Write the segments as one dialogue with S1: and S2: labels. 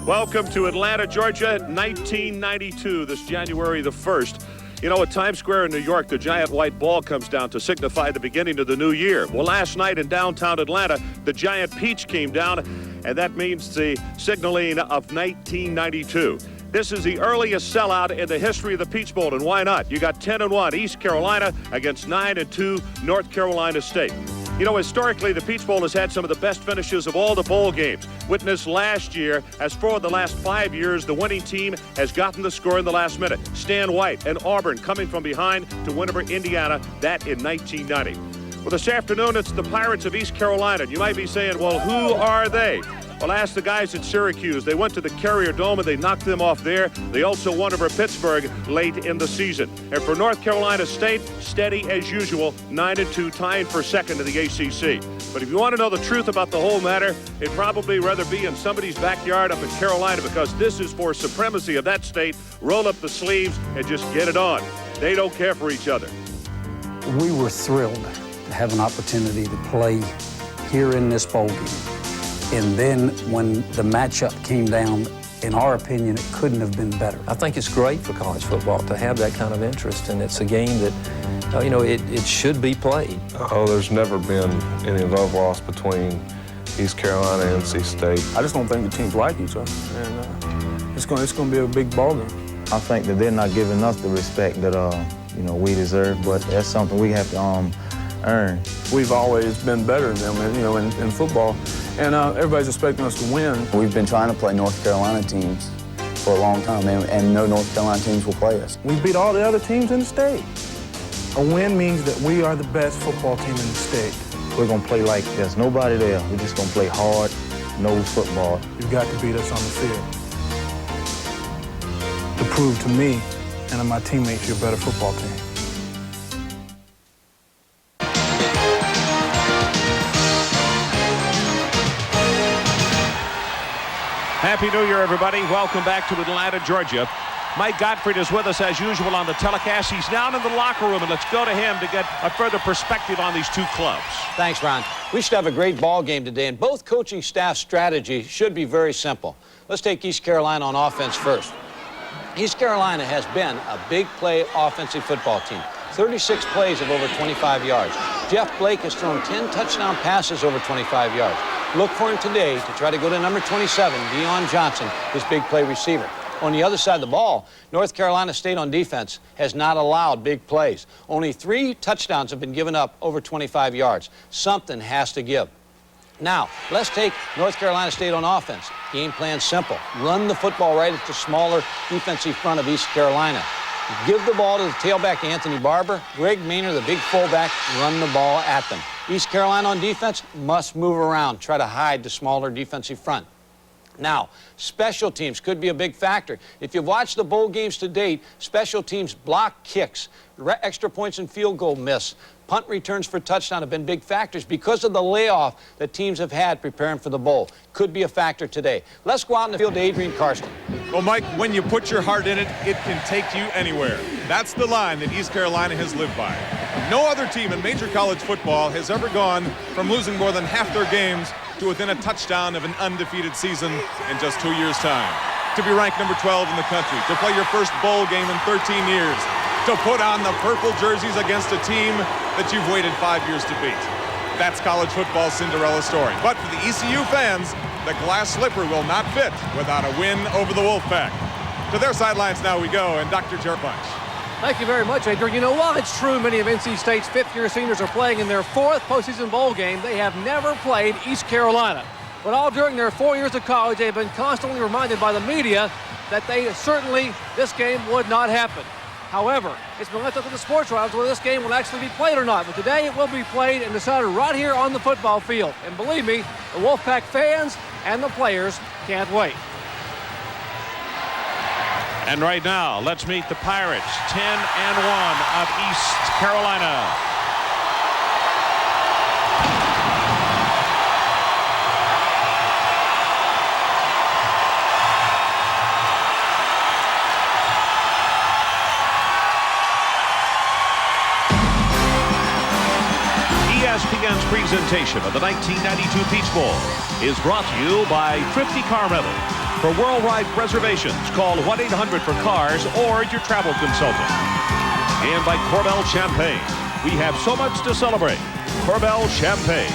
S1: Welcome to Atlanta, Georgia, 1992, this January the 1st. You know, at Times Square in New York, the giant white ball comes down to signify the beginning of the new year. Well, last night in downtown Atlanta, the giant peach came down, and that means the signaling of 1992. This is the earliest sellout in the history of the Peach Bowl, and why not? You got 10-1 East Carolina against 9-2 North Carolina State. You know, historically, the Peach Bowl has had some of the best finishes of all the bowl games. Witness last year, as for the last 5 years, the winning team has gotten the score in the last minute. Stan White and Auburn coming from behind to win over Indiana, that in 1990. Well, this afternoon, it's the Pirates of East Carolina. You might be saying, well, who are they? Well, ask the guys at Syracuse. They went to the Carrier Dome and they knocked them off there. They also won over Pittsburgh late in the season. And for North Carolina State, steady as usual, 9-2, tying for second in the ACC. But if you want to know the truth about the whole matter, it'd probably rather be in somebody's backyard up in Carolina, because this is for supremacy of that state. Roll up the sleeves and just get it on. They don't care for each other.
S2: We were thrilled to have an opportunity to play here in this bowl game. And then when the matchup came down, in our opinion, it couldn't have been better.
S3: I think it's great for college football to have that kind of interest, and it's a game that, it should be played.
S4: Oh, there's never been any love lost between East Carolina and NC State.
S5: I just don't think the teams like each other, and it's going to be a big ball game.
S6: I think that they're not giving us the respect that we deserve, but that's something we have to earn.
S5: We've always been better than them, in football, and everybody's expecting us to win.
S7: We've been trying to play North Carolina teams for a long time, and no North Carolina teams will play us.
S5: We beat all the other teams in the state. A win means that we are the best football team in the state.
S6: We're going to play like there's nobody there. We're just going to play hard, nose football.
S5: You've got to beat us on the field to prove to me and my teammates you're a better football team.
S1: Happy New Year, everybody. Welcome back to Atlanta, Georgia. Mike Gottfried is with us as usual on the telecast. He's down in the locker room, and let's go to him to get a further perspective on these two clubs.
S8: Thanks, Ron. We should have a great ball game today, and both coaching staff strategy should be very simple. Let's take East Carolina on offense first. East Carolina has been a big play offensive football team. 36 plays of over 25 yards. Jeff Blake has thrown 10 touchdown passes over 25 yards. Look for him today to try to go to number 27, Deion Johnson, his big play receiver. On the other side of the ball, North Carolina State on defense has not allowed big plays. Only 3 touchdowns have been given up over 25 yards. Something has to give. Now, let's take North Carolina State on offense. Game plan simple. Run the football right at the smaller defensive front of East Carolina. Give the ball to the tailback, Anthony Barber. Greg Maynard, the big fullback, run the ball at them. East Carolina on defense must move around, try to hide the smaller defensive front. Now, special teams could be a big factor. If you've watched the bowl games to date, special teams block kicks, extra points and field goal miss, punt returns for touchdown have been big factors because of the layoff that teams have had preparing for the bowl. Could be a factor today. Let's go out in the field to Adrian Karsten.
S9: Well, Mike, when you put your heart in it, it can take you anywhere. That's the line that East Carolina has lived by. No other team in major college football has ever gone from losing more than half their games to within a touchdown of an undefeated season in just 2 years' time. To be ranked number 12 in the country, to play your first bowl game in 13 years, to put on the purple jerseys against a team that you've waited 5 years to beat. That's college football's Cinderella story. But for the ECU fans, the glass slipper will not fit without a win over the Wolfpack. To their sidelines now we go, and Dr. Jerry Bunch.
S10: Thank you very much, Adrian. You know, while it's true many of NC State's fifth-year seniors are playing in their 4th postseason bowl game, they have never played East Carolina. But all during their 4 years of college, they've been constantly reminded by the media that this game would not happen. However, it's been left up to the sports writers whether this game will actually be played or not. But today it will be played and decided right here on the football field. And believe me, the Wolfpack fans and the players can't wait.
S1: And right now, let's meet the Pirates, 10-1 of East Carolina. ESPN's presentation of the 1992 Peach Bowl is brought to you by Thrifty Car Rental. For worldwide reservations, call 1-800-for-CARS or your travel consultant. And by Corbel Champagne. We have so much to celebrate. Corbel Champagne.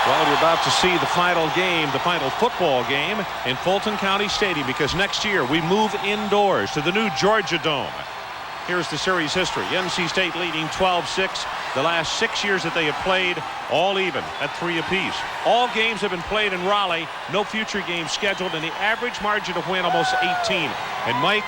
S1: Well, you're about to see the final game, the final football game in Fulton County Stadium, because next year we move indoors to the new Georgia Dome. Here's the series history. NC State leading 12-6. The last 6 years that they have played, all even at 3 apiece. All games have been played in Raleigh. No future games scheduled, and the average margin of win almost 18. And Mike,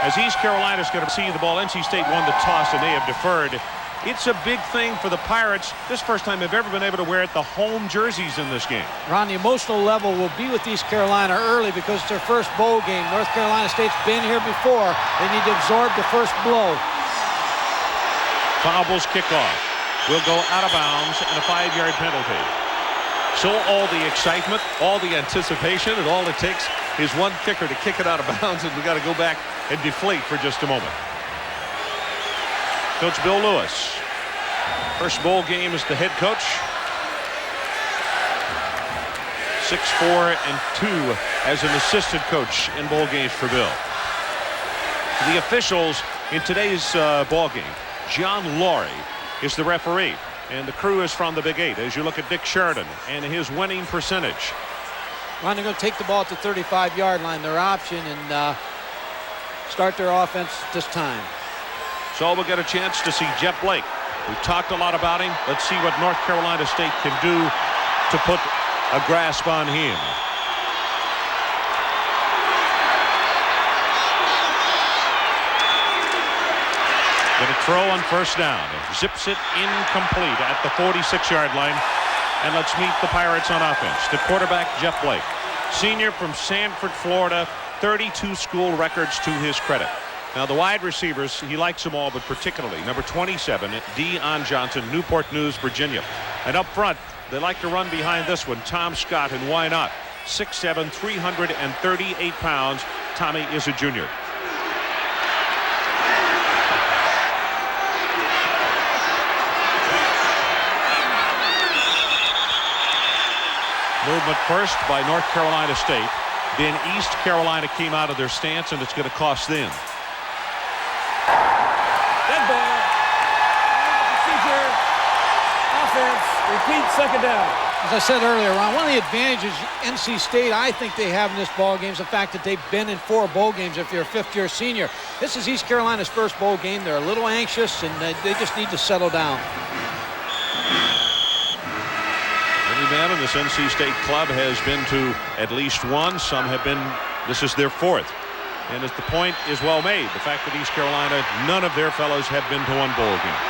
S1: as East Carolina is going to see the ball, NC State won the toss and they have deferred. It's a big thing for the Pirates. This first time they've ever been able to wear the home jerseys in this game.
S8: Ron, the emotional level will be with East Carolina early because it's their first bowl game. North Carolina State's been here before. They need to absorb the first blow.
S1: Faubles kickoff will go out of bounds and a 5-yard penalty. So all the excitement, all the anticipation, and all it takes is one kicker to kick it out of bounds, and we got to go back and deflate for just a moment. Coach Bill Lewis, first bowl game as the head coach. 6-4-2 as an assistant coach in bowl games for Bill. The officials in today's ball game, John Laurie is the referee, and the crew is from the Big 8 as you look at Dick Sheridan and his winning percentage.
S8: Ron, they're going to take the ball at the 35-yard line, their option, and start their offense this time.
S1: So we'll get a chance to see Jeff Blake. We've talked a lot about him. Let's see what North Carolina State can do to put a grasp on him. Going to throw on first down. Zips it incomplete at the 46-yard line. And let's meet the Pirates on offense. The quarterback, Jeff Blake. Senior from Sanford, Florida. 32 school records to his credit. Now, the wide receivers, he likes them all, but particularly number 27, Deion Johnson, Newport News, Virginia. And up front, they like to run behind this one, Tom Scott, and why not? 6'7", 338 pounds. Tommy is a junior. Movement first by North Carolina State. Then East Carolina came out of their stance, and it's going to cost them.
S11: Dead ball. Procedure. Offense. Repeat second down.
S8: As I said earlier, Ron, one of the advantages NC State, I think they have in this ball game is the fact that they've been in 4 bowl games if you're a fifth-year senior. This is East Carolina's first bowl game. They're a little anxious, and they just need to settle down.
S1: Every man in this NC State club has been to at least one. Some have been, this is their 4th. And as the point is well made, the fact that East Carolina, none of their fellows have been to one bowl game.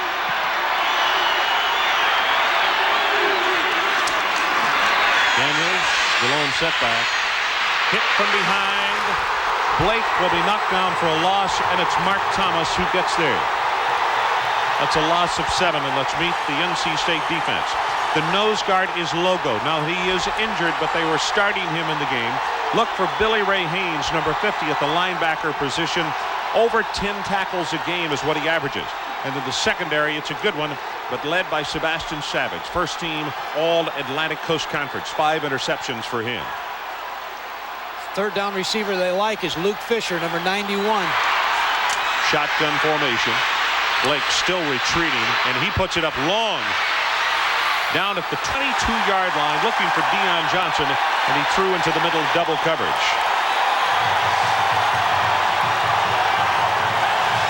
S1: Daniels, the lone setback. Hit from behind. Blake will be knocked down for a loss, and it's Mark Thomas who gets there. That's a loss of 7, and let's meet the NC State defense. The nose guard is Logo. Now, he is injured, but they were starting him in the game. Look for Billy Ray Haynes, number 50 at the linebacker position. Over 10 tackles a game is what he averages. And in the secondary, it's a good one, but led by Sebastian Savage. First team All-Atlantic Coast Conference. 5 interceptions for him.
S8: Third down receiver they like is Luke Fisher, number 91.
S1: Shotgun formation. Blake still retreating, and he puts it up long. Down at the 22-yard line, looking for Deion Johnson, and he threw into the middle double coverage.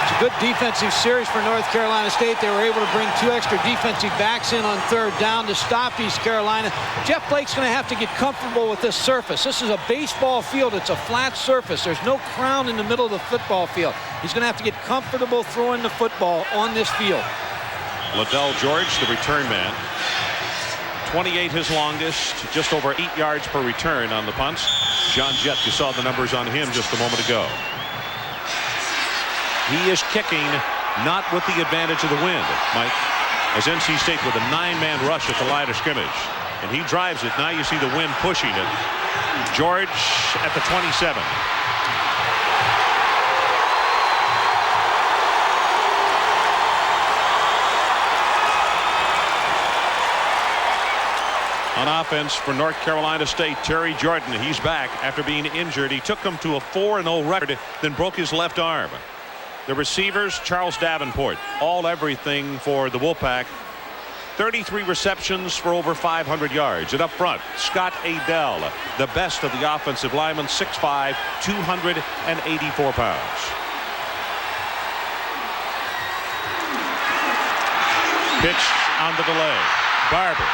S8: It's a good defensive series for North Carolina State. They were able to bring 2 extra defensive backs in on third down to stop East Carolina. Jeff Blake's going to have to get comfortable with this surface. This is a baseball field. It's a flat surface. There's no crown in the middle of the football field. He's going to have to get comfortable throwing the football on this field.
S1: Liddell George, the return man. 28 his longest, just over 8 yards per return on the punts. John Jett, you saw the numbers on him just a moment ago. He is kicking not with the advantage of the wind, Mike, as NC State with a 9-man rush at the line of scrimmage. and he drives it. Now you see the wind pushing it. George at the 27. On offense for North Carolina State, Terry Jordan. He's back after being injured. He took them to a 4-0 record, then broke his left arm. The receivers, Charles Davenport, all everything for the Wolfpack. 33 receptions for over 500 yards. And up front, Scott Adell, the best of the offensive linemen, 6'5", 284 pounds. Pitch on the delay. Barber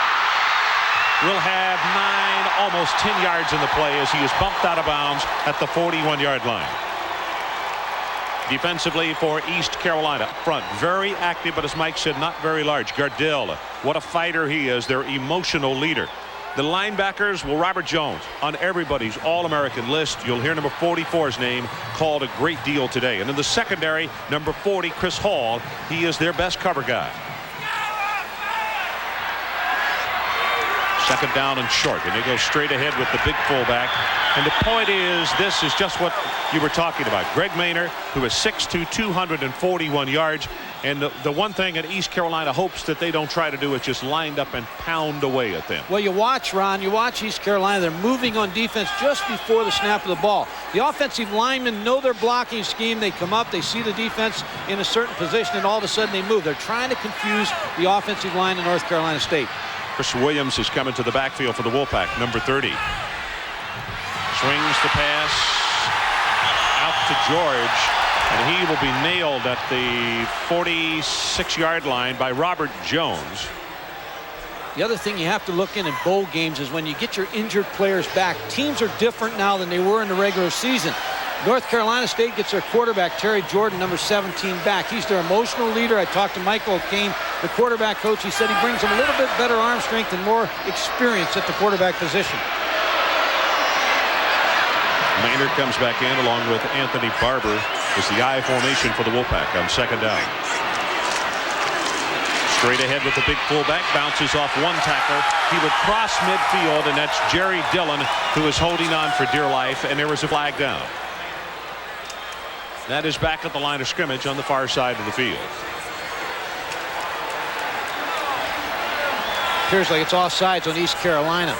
S1: will have 9, almost 10 yards in the play as he is bumped out of bounds at the 41-yard line. Defensively for East Carolina, up front, very active, but as Mike said, not very large. Gardell, what a fighter he is, their emotional leader. The linebackers, well, Robert Jones on everybody's All-American list. You'll hear number 44's name called a great deal today. And in the secondary, number 40, Chris Hall, he is their best cover guy. Second down and short, and they go straight ahead with the big fullback. And the point is, this is just what you were talking about. Greg Maynor, who is 6'2", 241 yards. And the one thing that East Carolina hopes that they don't try to do is just lined up and pound away at them.
S8: Well, you watch, Ron, you watch East Carolina. They're moving on defense just before the snap of the ball. The offensive linemen know their blocking scheme. They come up, they see the defense in a certain position, and all of a sudden they move. They're trying to confuse the offensive line in North Carolina State.
S1: Chris Williams is coming to the backfield for the Wolfpack, number 30. Swings the pass out to George, and he will be nailed at the 46-yard line by Robert Jones.
S8: The other thing you have to look in bowl games is when you get your injured players back. Teams are different now than they were in the regular season. North Carolina State gets their quarterback, Terry Jordan, number 17, back. He's their emotional leader. I talked to Michael O'Kane, the quarterback coach. He said he brings them a little bit better arm strength and more experience at the quarterback position.
S1: Maynard comes back in along with Anthony Barber as the I formation for the Wolfpack on second down. Straight ahead with the big fullback, bounces off one tackle. He would cross midfield, and that's Jerry Dillon who is holding on for dear life, and there was a flag down. That is back at the line of scrimmage on the far side of the field.
S8: Appears like it's offsides on East Carolina.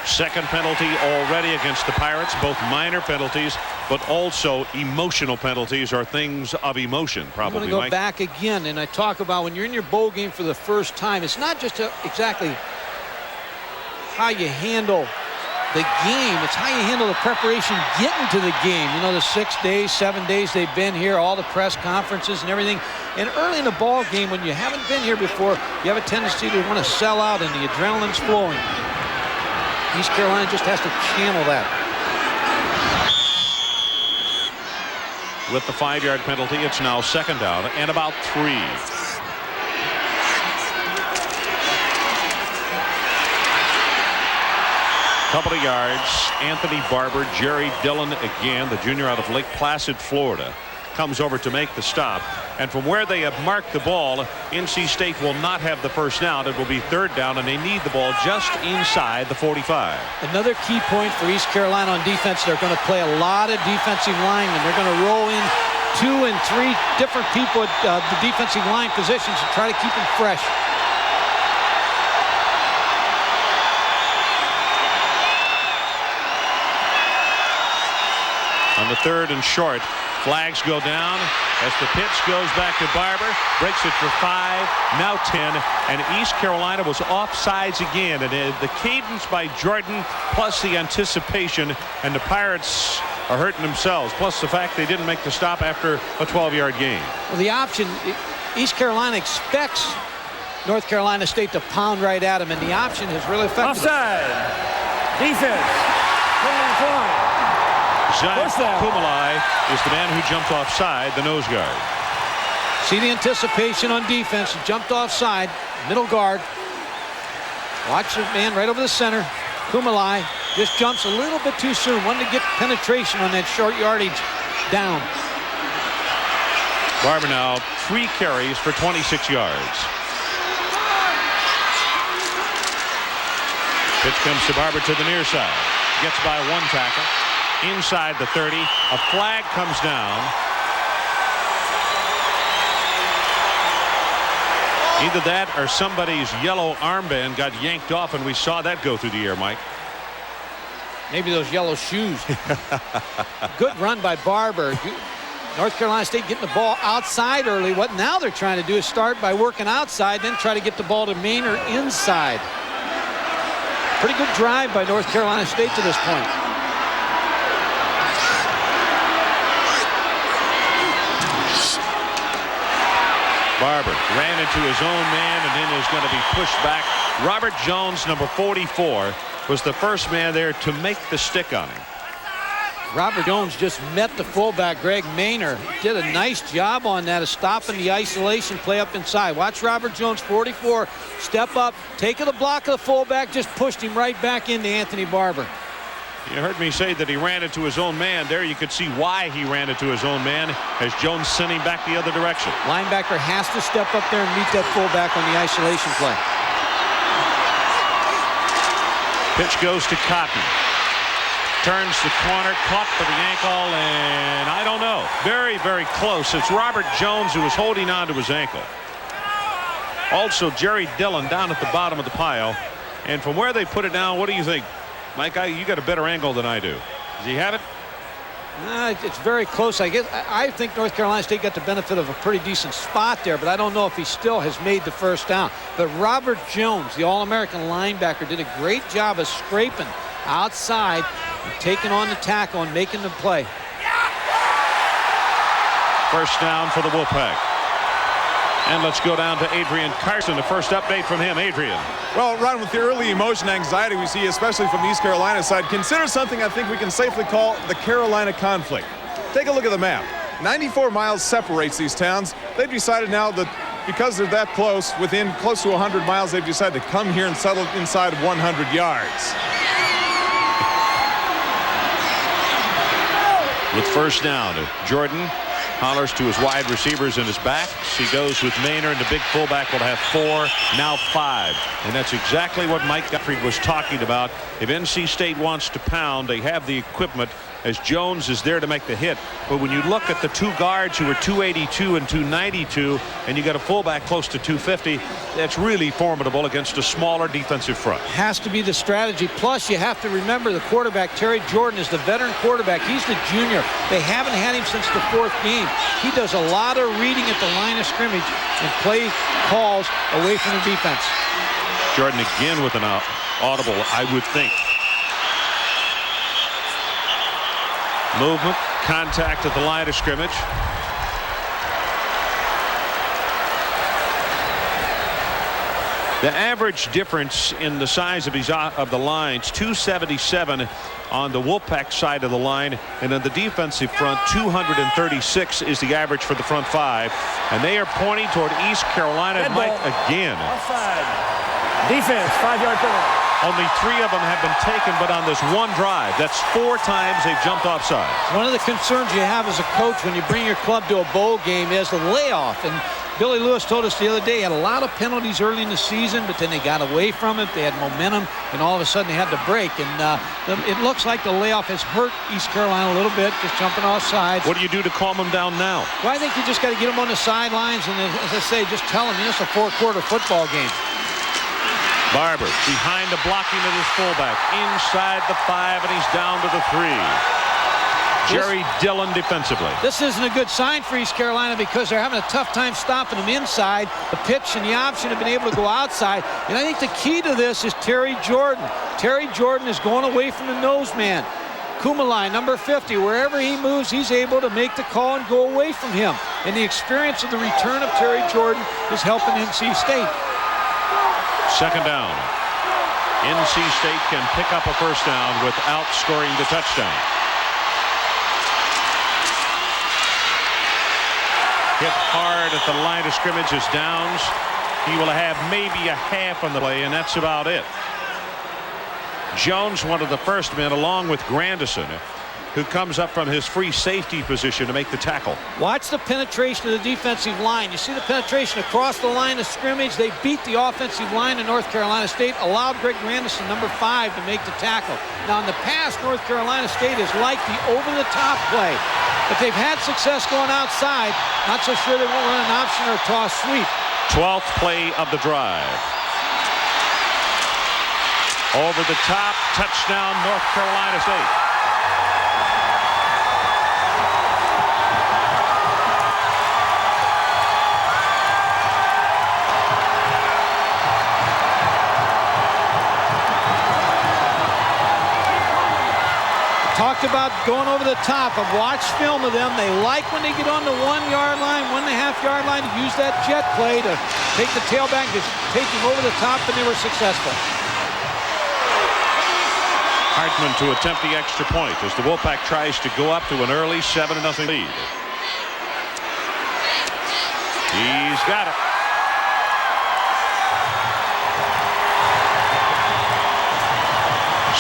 S1: Second penalty already against the Pirates, both minor penalties, but also emotional penalties or things of emotion, probably.
S8: I'm going to go back again, and I talk about when you're in your bowl game for the first time, it's not just exactly how you handle the game, it's how you handle the preparation getting to the game. You know, the 6 days, 7 days they've been here, all the press conferences and everything. And early in the ball game, when you haven't been here before, you have a tendency to want to sell out and the adrenaline's flowing. East Carolina just has to channel that.
S1: With the 5-yard penalty, it's now second down and about 3. Couple of yards. Anthony Barber, Jerry Dillon again, the junior out of Lake Placid, Florida, comes over to make the stop. And from where they have marked the ball, NC State will not have the first down. It will be third down, and they need the ball just inside the 45.
S8: Another key point for East Carolina on defense, they're going to play a lot of defensive linemen. They're going to roll in 2 and 3 different people at the defensive line positions to try to keep them fresh.
S1: On the third and short, flags go down as the pitch goes back to Barber, breaks it for 5, now 10, and East Carolina was offsides again. And the cadence by Jordan, plus the anticipation, and the Pirates are hurting themselves, plus the fact they didn't make the stop after a 12-yard gain.
S8: Well, the option, East Carolina expects North Carolina State to pound right at them, and the option has really affected
S11: offside. Defense. Fine.
S1: Zion Kumalai is the man who jumped offside, the nose guard.
S8: See the anticipation on defense. He jumped offside, middle guard. Watch the man right over the center. Kumalai just jumps a little bit too soon. Wanted to get penetration on that short yardage down.
S1: Barber now 3 carries for 26 yards. Pitch comes to Barber to the near side. Gets by one tackle. Inside the 30. A flag comes down. Either that or somebody's yellow armband got yanked off, and we saw that go through the air, Mike.
S8: Maybe those yellow shoes. Good run by Barber. North Carolina State getting the ball outside early. What now they're trying to do is start by working outside, then try to get the ball to Maynor inside. Pretty good drive by North Carolina State to this point.
S1: Barber ran into his own man and then is going to be pushed back. Robert Jones, number 44, was the first man there to make the stick on him.
S8: Robert Jones just met the fullback, Greg Maynor. Did a nice job on that of stopping the isolation play up inside. Watch Robert Jones, 44, step up, taking the block of the fullback, just pushed him right back into Anthony Barber.
S1: You heard me say that he ran into his own man. There you could see why he ran into his own man as Jones sent him back the other direction.
S8: Linebacker has to step up there and meet that fullback on the isolation play.
S1: Pitch goes to Cotton. Turns the corner, caught for the ankle, and I don't know. Very, very close. It's Robert Jones who was holding on to his ankle. Also, Jerry Dillon down at the bottom of the pile. And from where they put it down, what do you think? Mike, you got a better angle than I do. Does he have it?
S8: It's very close. I think North Carolina State got the benefit of a pretty decent spot there, but I don't know if he still has made the first down. But Robert Jones, the All-American linebacker, did a great job of scraping outside, taking on the tackle and making the play.
S1: First down for the Wolfpack. And let's go down to Adrian Carson. The first update from him. Adrian.
S9: Well, Ron, with the early emotion anxiety we see, especially from the East Carolina side, consider something I think we can safely call the Carolina conflict. Take a look at the map. 94 miles separates these towns. They've decided now that because they're that close, within close to 100 miles, they've decided to come here and settle inside 100 yards.
S1: With first down, Jordan hollers to his wide receivers in his back. He goes with Maynor, and the big fullback will have 4, now 5. And that's exactly what Mike Guthrie was talking about. If NC State wants to pound, they have the equipment, as Jones is there to make the hit. But when you look at the two guards who are 282 and 292, and you got a fullback close to 250, that's really formidable against a smaller defensive front.
S8: Has to be the strategy. Plus, you have to remember the quarterback, Terry Jordan, is the veteran quarterback. He's the junior. They haven't had him since the 4th game. He does a lot of reading at the line of scrimmage and play calls away from the defense.
S1: Jordan again with an audible, I would think. Movement, contact at the line of scrimmage. The average difference in the size of the lines, 277 on the Wolfpack side of the line, and on the defensive front, 236 is the average for the front 5, and they are pointing toward East Carolina. Mike, again.
S11: Offside. Defense, 5-yard penalty.
S1: Only 3 of them have been taken, but on this one drive, that's 4 times they've jumped offside.
S8: One of the concerns you have as a coach when you bring your club to a bowl game is the layoff. And Billy Lewis told us the other day, he had a lot of penalties early in the season, but then they got away from it. They had momentum, and all of a sudden they had to break. And it looks like the layoff has hurt East Carolina a little bit, just jumping off sides.
S1: What do you do to calm them down now?
S8: Well, I think you just got to get them on the sidelines, and as I say, just tell them it's a 4-quarter football game.
S1: Barber behind the blocking of his fullback, inside the 5, and he's down to the 3. Jerry Dillon defensively.
S8: This isn't a good sign for East Carolina because they're having a tough time stopping them inside. The pitch and the option have been able to go outside. And I think the key to this is Terry Jordan. Terry Jordan is going away from the nose man. Kumalai, number 50, wherever he moves, he's able to make the call and go away from him. And the experience of the return of Terry Jordan is helping NC State.
S1: Second down. NC State can pick up a first down without scoring the touchdown. Hit hard at the line of scrimmage as Downs. He will have maybe a half on the play, and that's about it. Jones, one of the first men, along with Grandison. who comes up from his free safety position to make the tackle.
S8: Watch the penetration of the defensive line. You see the penetration across the line of scrimmage. They beat the offensive line in North Carolina State, allowed Greg Grandison, number 5, to make the tackle. Now, in the past, North Carolina State has liked the over-the-top play, but they've had success going outside. Not so sure they won't run an option or a toss sweep.
S1: 12th play of the drive. Over the top, touchdown, North Carolina State.
S8: Talked about going over the top. I've watched film of them. They like when they get on the 1-yard line, 1.5-yard line, to use that jet play to take the tailback, just take him over the top, and they were successful.
S1: Hartman to attempt the extra point as the Wolfpack tries to go up to an early 7-0 lead. He's got it.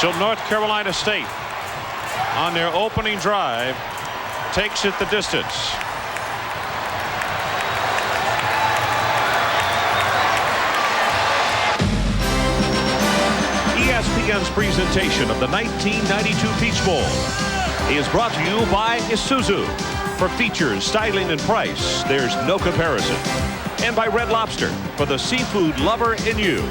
S1: So North Carolina State, on their opening drive, takes it the distance. ESPN's presentation of the 1992 Peach Bowl is brought to you by Isuzu. For features, styling, and price, there's no comparison. And by Red Lobster, for the seafood lover in you.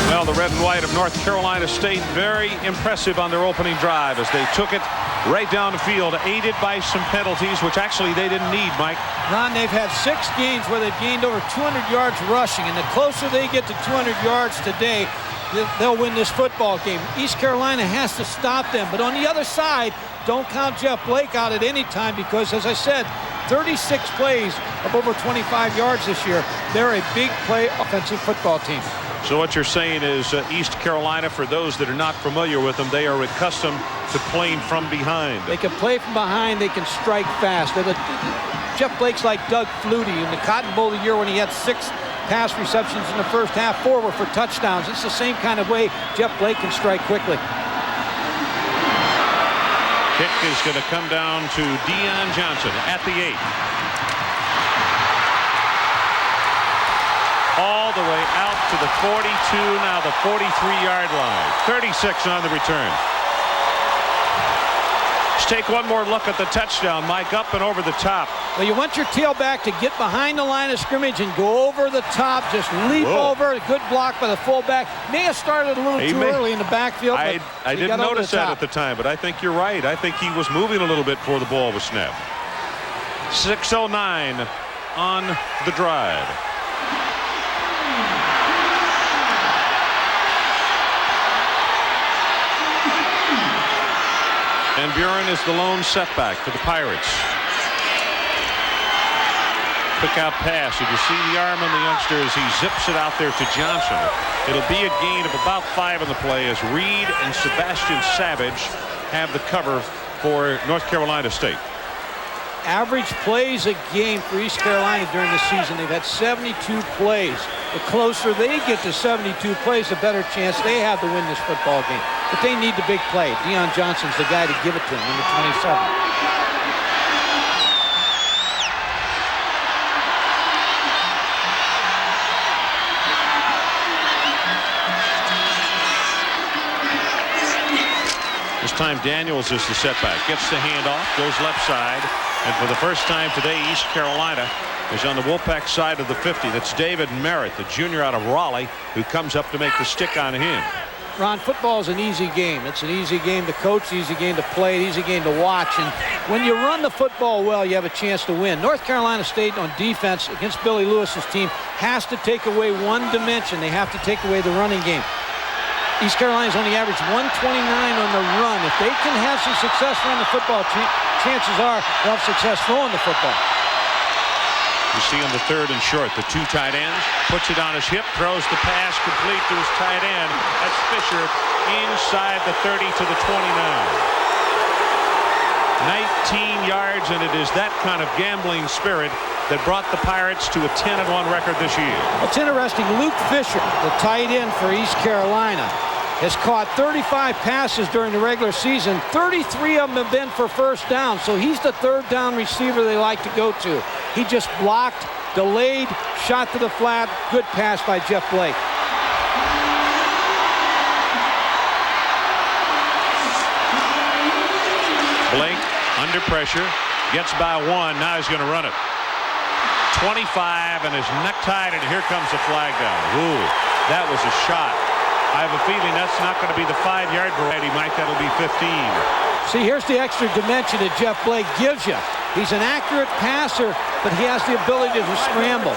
S1: Well, the red and white of North Carolina State, very impressive on their opening drive as they took it right down the field, aided by some penalties, which actually they didn't need, Mike.
S8: Ron, they've had 6 games where they've gained over 200 yards rushing, and the closer they get to 200 yards today, they'll win this football game. East Carolina has to stop them, but on the other side, don't count Jeff Blake out at any time because, as I said, 36 plays of over 25 yards this year. They're a big play offensive football team.
S1: So what you're saying is East Carolina, for those that are not familiar with them, they are accustomed to playing from behind.
S8: They can play from behind. They can strike fast. Jeff Blake's like Doug Flutie in the Cotton Bowl of the year when he had 6 pass receptions in the first half. 4 were for touchdowns. It's the same kind of way Jeff Blake can strike quickly.
S1: Kick is going to come down to Dion Johnson at the 8. All the way out to the 42, now the 43-yard line. 36 on the return. Let's take one more look at the touchdown. Mike, up and over the top.
S8: Well, you want your tailback to get behind the line of scrimmage and go over the top, just leap over. A good block by the fullback. May have started a little too early in the backfield.
S1: I didn't notice that at the time, but I think you're right. I think he was moving a little bit before the ball was snapped. 6:09 on the drive. And Buren is the lone setback for the Pirates. Quick out pass. You can see the arm on the youngster as he zips it out there to Johnson. It'll be a gain of about 5 on the play as Reed and Sebastian Savage have the cover for North Carolina State.
S8: Average plays a game for East Carolina during the season. They've had 72 plays. The closer they get to 72 plays, the better chance they have to win this football game. But they need the big play. Dion Johnson's the guy to give it to him, number 27.
S1: This time Daniels is the setback. Gets the handoff, goes left side. And for the first time today, East Carolina is on the Wolfpack side of the 50. That's David Merritt, the junior out of Raleigh, who comes up to make the stick on him.
S8: Ron, football is an easy game. It's an easy game to coach, easy game to play, easy game to watch. And when you run the football well, you have a chance to win. North Carolina State on defense against Billy Lewis's team has to take away one dimension. They have to take away the running game. East Carolina's only averaged 129 on the run. If they can have some success running the football, chances are they'll have success throwing the football.
S1: You see on the 3rd and short, the 2 tight ends, puts it on his hip, throws the pass complete to his tight end. That's Fisher inside the 30 to the 29. 19 yards, and it is that kind of gambling spirit that brought the Pirates to a 10-1 record this year.
S8: It's interesting. Luke Fisher, the tight end for East Carolina, has caught 35 passes during the regular season. 33 of them have been for first down, so he's the third down receiver they like to go to. He just blocked, delayed, shot to the flat. Good pass by Jeff Blake.
S1: Blake under pressure, gets by one. Now he's going to run it. 25 and his necktied, and here comes the flag down. Ooh, that was a shot. I have a feeling that's not going to be the 5-yard variety, Mike. That'll be 15.
S8: See, here's the extra dimension that Jeff Blake gives you. He's an accurate passer, but he has the ability to scramble.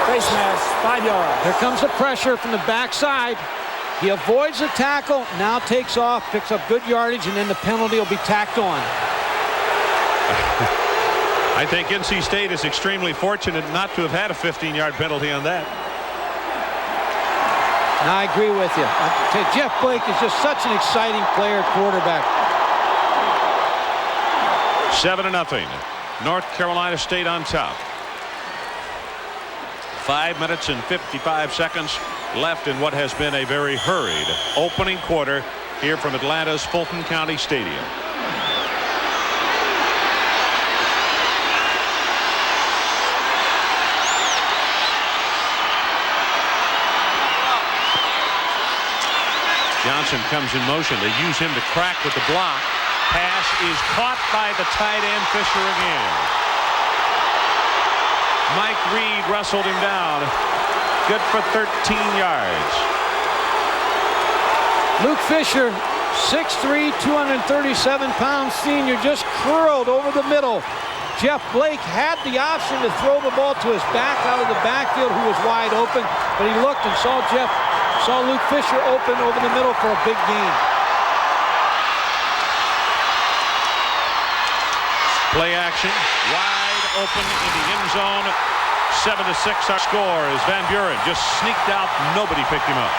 S11: Face mask, 5 yards.
S8: Here comes the pressure from the backside. He avoids the tackle, now takes off, picks up good yardage, and then the penalty will be tacked on.
S1: I think NC State is extremely fortunate not to have had a 15-yard penalty on that.
S8: I agree with you. Jeff Blake is just such an exciting player at quarterback.
S1: 7-0. North Carolina State on top. 5 minutes and 55 seconds left in what has been a very hurried opening quarter here from Atlanta's Fulton County Stadium. Johnson comes in motion. They use him to crack with the block. Pass is caught by the tight end Fisher again. Mike Reed wrestled him down. Good for 13 yards.
S8: Luke Fisher, 6'3", 237-pound senior, just curled over the middle. Jeff Blake had the option to throw the ball to his back out of the backfield, who was wide open, but he looked and saw Luke Fisher open over the middle for a big gain.
S1: Play action, wide open in the end zone. 7-6 our score as Van Buren just sneaked out. Nobody picked him up.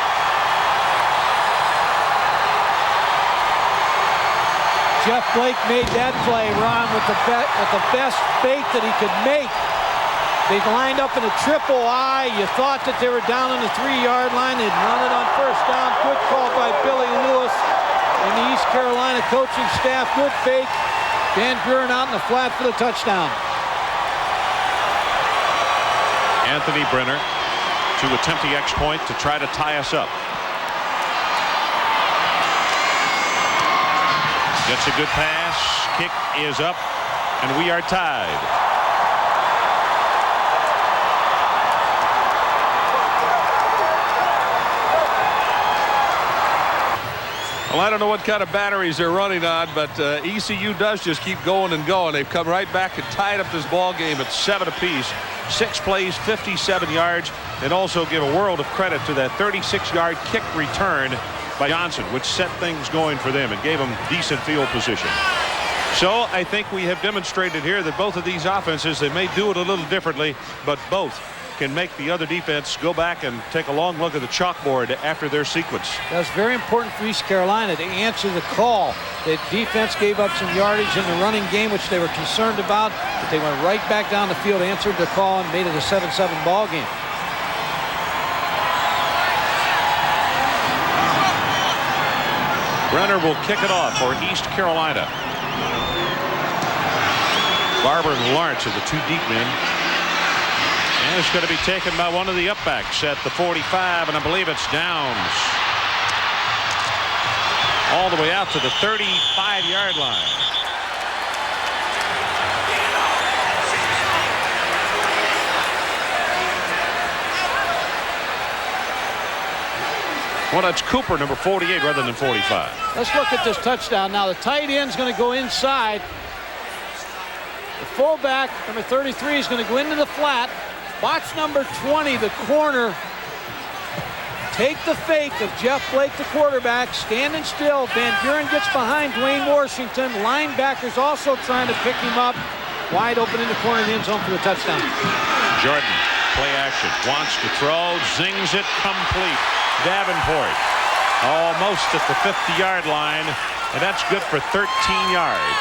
S8: Jeff Blake made that play, Ron, with the best fake that he could make. They lined up in a triple I. You thought that they were down on the 3-yard line. They'd run it on first down. Good call by Billy Lewis and the East Carolina coaching staff. Good fake. Van Buren out in the flat for the touchdown.
S1: Anthony Brenner to attempt the X-point to try to tie us up. Gets a good pass. Kick is up, and we are tied. Well, I don't know what kind of batteries they're running on, but ECU does just keep going and going. They've come right back and tied up this ball game at 7 apiece. 6 plays, 57 yards, and also give a world of credit to that 36-yard kick return by Johnson, which set things going for them and gave them decent field position. So I think we have demonstrated here that both of these offenses, they may do it a little differently, but both can make the other defense go back and take a long look at the chalkboard after their sequence.
S8: That's very important for East Carolina to answer the call. The defense gave up some yardage in the running game, which they were concerned about, but they went right back down the field, answered the call, and made it a 7-7 ball game.
S1: Brenner will kick it off for East Carolina. Barber and Lawrence are the 2 deep men. And it's going to be taken by one of the upbacks at the 45, and I believe it's Downs. All the way out to the 35-yard line. Well, that's Cooper, number 48, rather than 45.
S8: Let's look at this touchdown. Now, the tight end's going to go inside. The fullback, number 33, is going to go into the flat. Watch number 20, the corner, take the fake of Jeff Blake, the quarterback, standing still. Van Buren gets behind Dwayne Washington. Linebackers also trying to pick him up. Wide open in the corner of the end zone for the touchdown.
S1: Jordan, play action, wants to throw, zings it, complete. Davenport, almost at the 50-yard line, and that's good for 13 yards.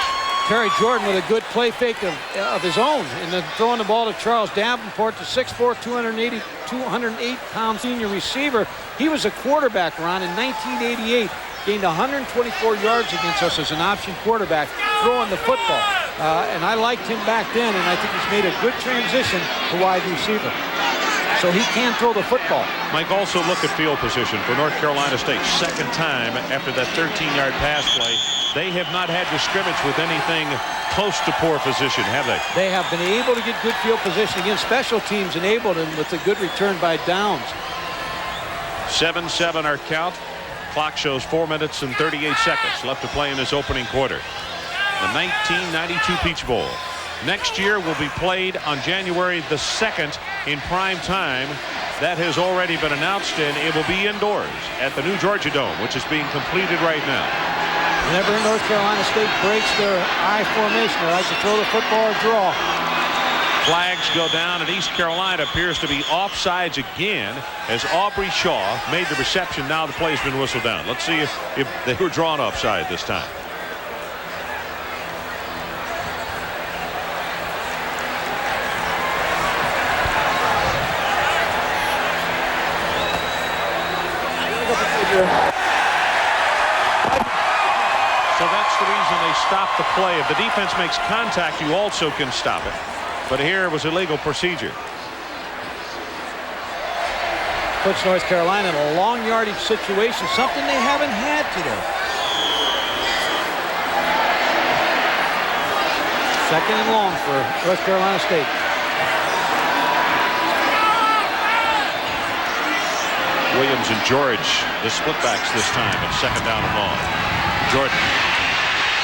S8: Terry Jordan with a good play fake of his own, and then throwing the ball to Charles Davenport, the 6'4", 208-pound senior receiver. He was a quarterback, Ron, in 1988. Gained 124 yards against us as an option quarterback, throwing the football. And I liked him back then, and I think he's made a good transition to wide receiver. So he can throw the football.
S1: Mike, also look at field position for North Carolina State. Second time after that 13-yard pass play. They have not had to scrimmage with anything close to poor position, have they?
S8: They have been able to get good field position against special teams, enabled them with a good return by downs.
S1: 7-7 our count. Clock shows 4 minutes and 38 seconds left to play in this opening quarter. The 1992 Peach Bowl. Next year will be played on January the 2nd in prime time. That has already been announced, and it will be indoors at the new Georgia Dome, which is being completed right now.
S8: Whenever North Carolina State breaks their I formation, they like to throw the football or draw.
S1: Flags go down, and East Carolina appears to be offsides again as Aubrey Shaw made the reception. Now the play's been whistled down. Let's see if they were drawn offside this time. So that's the reason they stopped the play. If the defense makes contact, you also can stop it. But here was illegal procedure.
S8: Puts North Carolina in a long yardage situation, something they haven't had today. Second and long for North Carolina State.
S1: Williams and George, the splitbacks this time, and second down and long. Jordan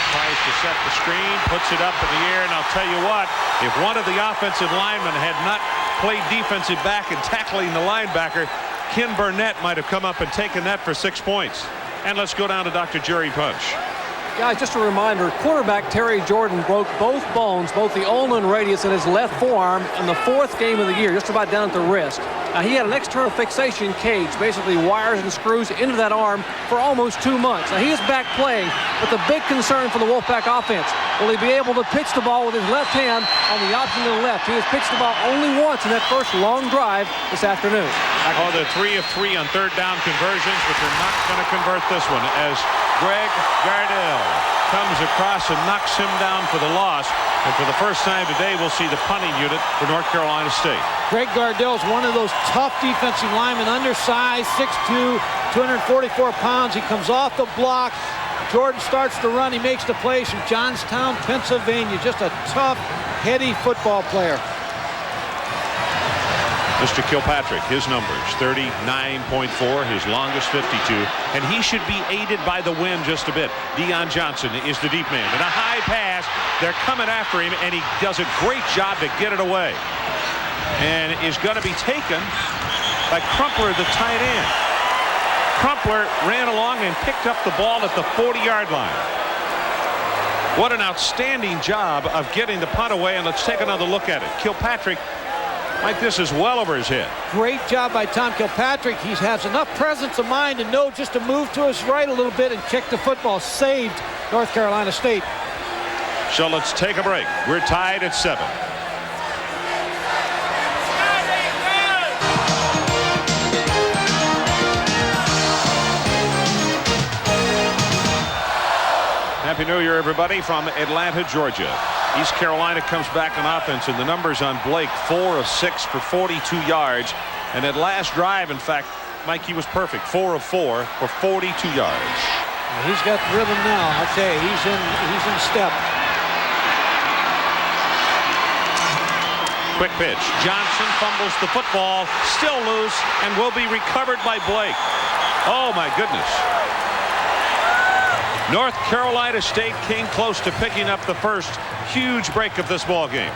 S1: tries to set the screen, puts it up in the air, and I'll tell you what, if one of the offensive linemen had not played defensive back and tackling the linebacker, Ken Burnett might have come up and taken that for 6 points. And let's go down to Dr. Jerry Punch.
S10: Guys, just a reminder, quarterback Terry Jordan broke both bones, both the ulnar and radius in his left forearm in the 4th game of the year, just about down at the wrist. Now, he had an external fixation cage, basically wires and screws into that arm for almost 2 months. Now, he is back playing, but the big concern for the Wolfpack offense, will he be able to pitch the ball with his left hand on the option to the left? He has pitched the ball only once in that first long drive this afternoon.
S1: Oh, they're 3 of 3 on third down conversions, but they're not going to convert this one as Greg Gardell comes across and knocks him down for the loss. And for the first time today, we'll see the punting unit for North Carolina State.
S8: Greg Gardell is one of those tough defensive linemen, undersized, 6'2", 244 pounds. He comes off the block. Jordan starts to run. He makes the plays from Johnstown, Pennsylvania. Just a tough, heady football player.
S1: Mr. Kilpatrick, his numbers, 39.4, his longest 52, and he should be aided by the wind just a bit. Deion Johnson is the deep man. And a high pass, they're coming after him, and he does a great job to get it away. And is going to be taken by Crumpler, the tight end. Crumpler ran along and picked up the ball at the 40-yard line. What an outstanding job of getting the punt away, and let's take another look at it. Kilpatrick, Mike, this is well over his head.
S8: Great job by Tom Kilpatrick. He has enough presence of mind to know just to move to his right a little bit and kick the football. Saved North Carolina State.
S1: So let's take a break. We're tied at 7. Happy New Year, everybody, from Atlanta, Georgia. East Carolina comes back on offense, and the numbers on Blake, 4 of 6 for 42 yards. And that last drive, in fact, Mike, he was perfect. 4 of 4 for 42 yards.
S8: He's got rhythm now. I'll tell you, he's in step.
S1: Quick pitch. Johnson fumbles the football, still loose, and will be recovered by Blake. Oh, my goodness. North Carolina State came close to picking up the first huge break of this ball game.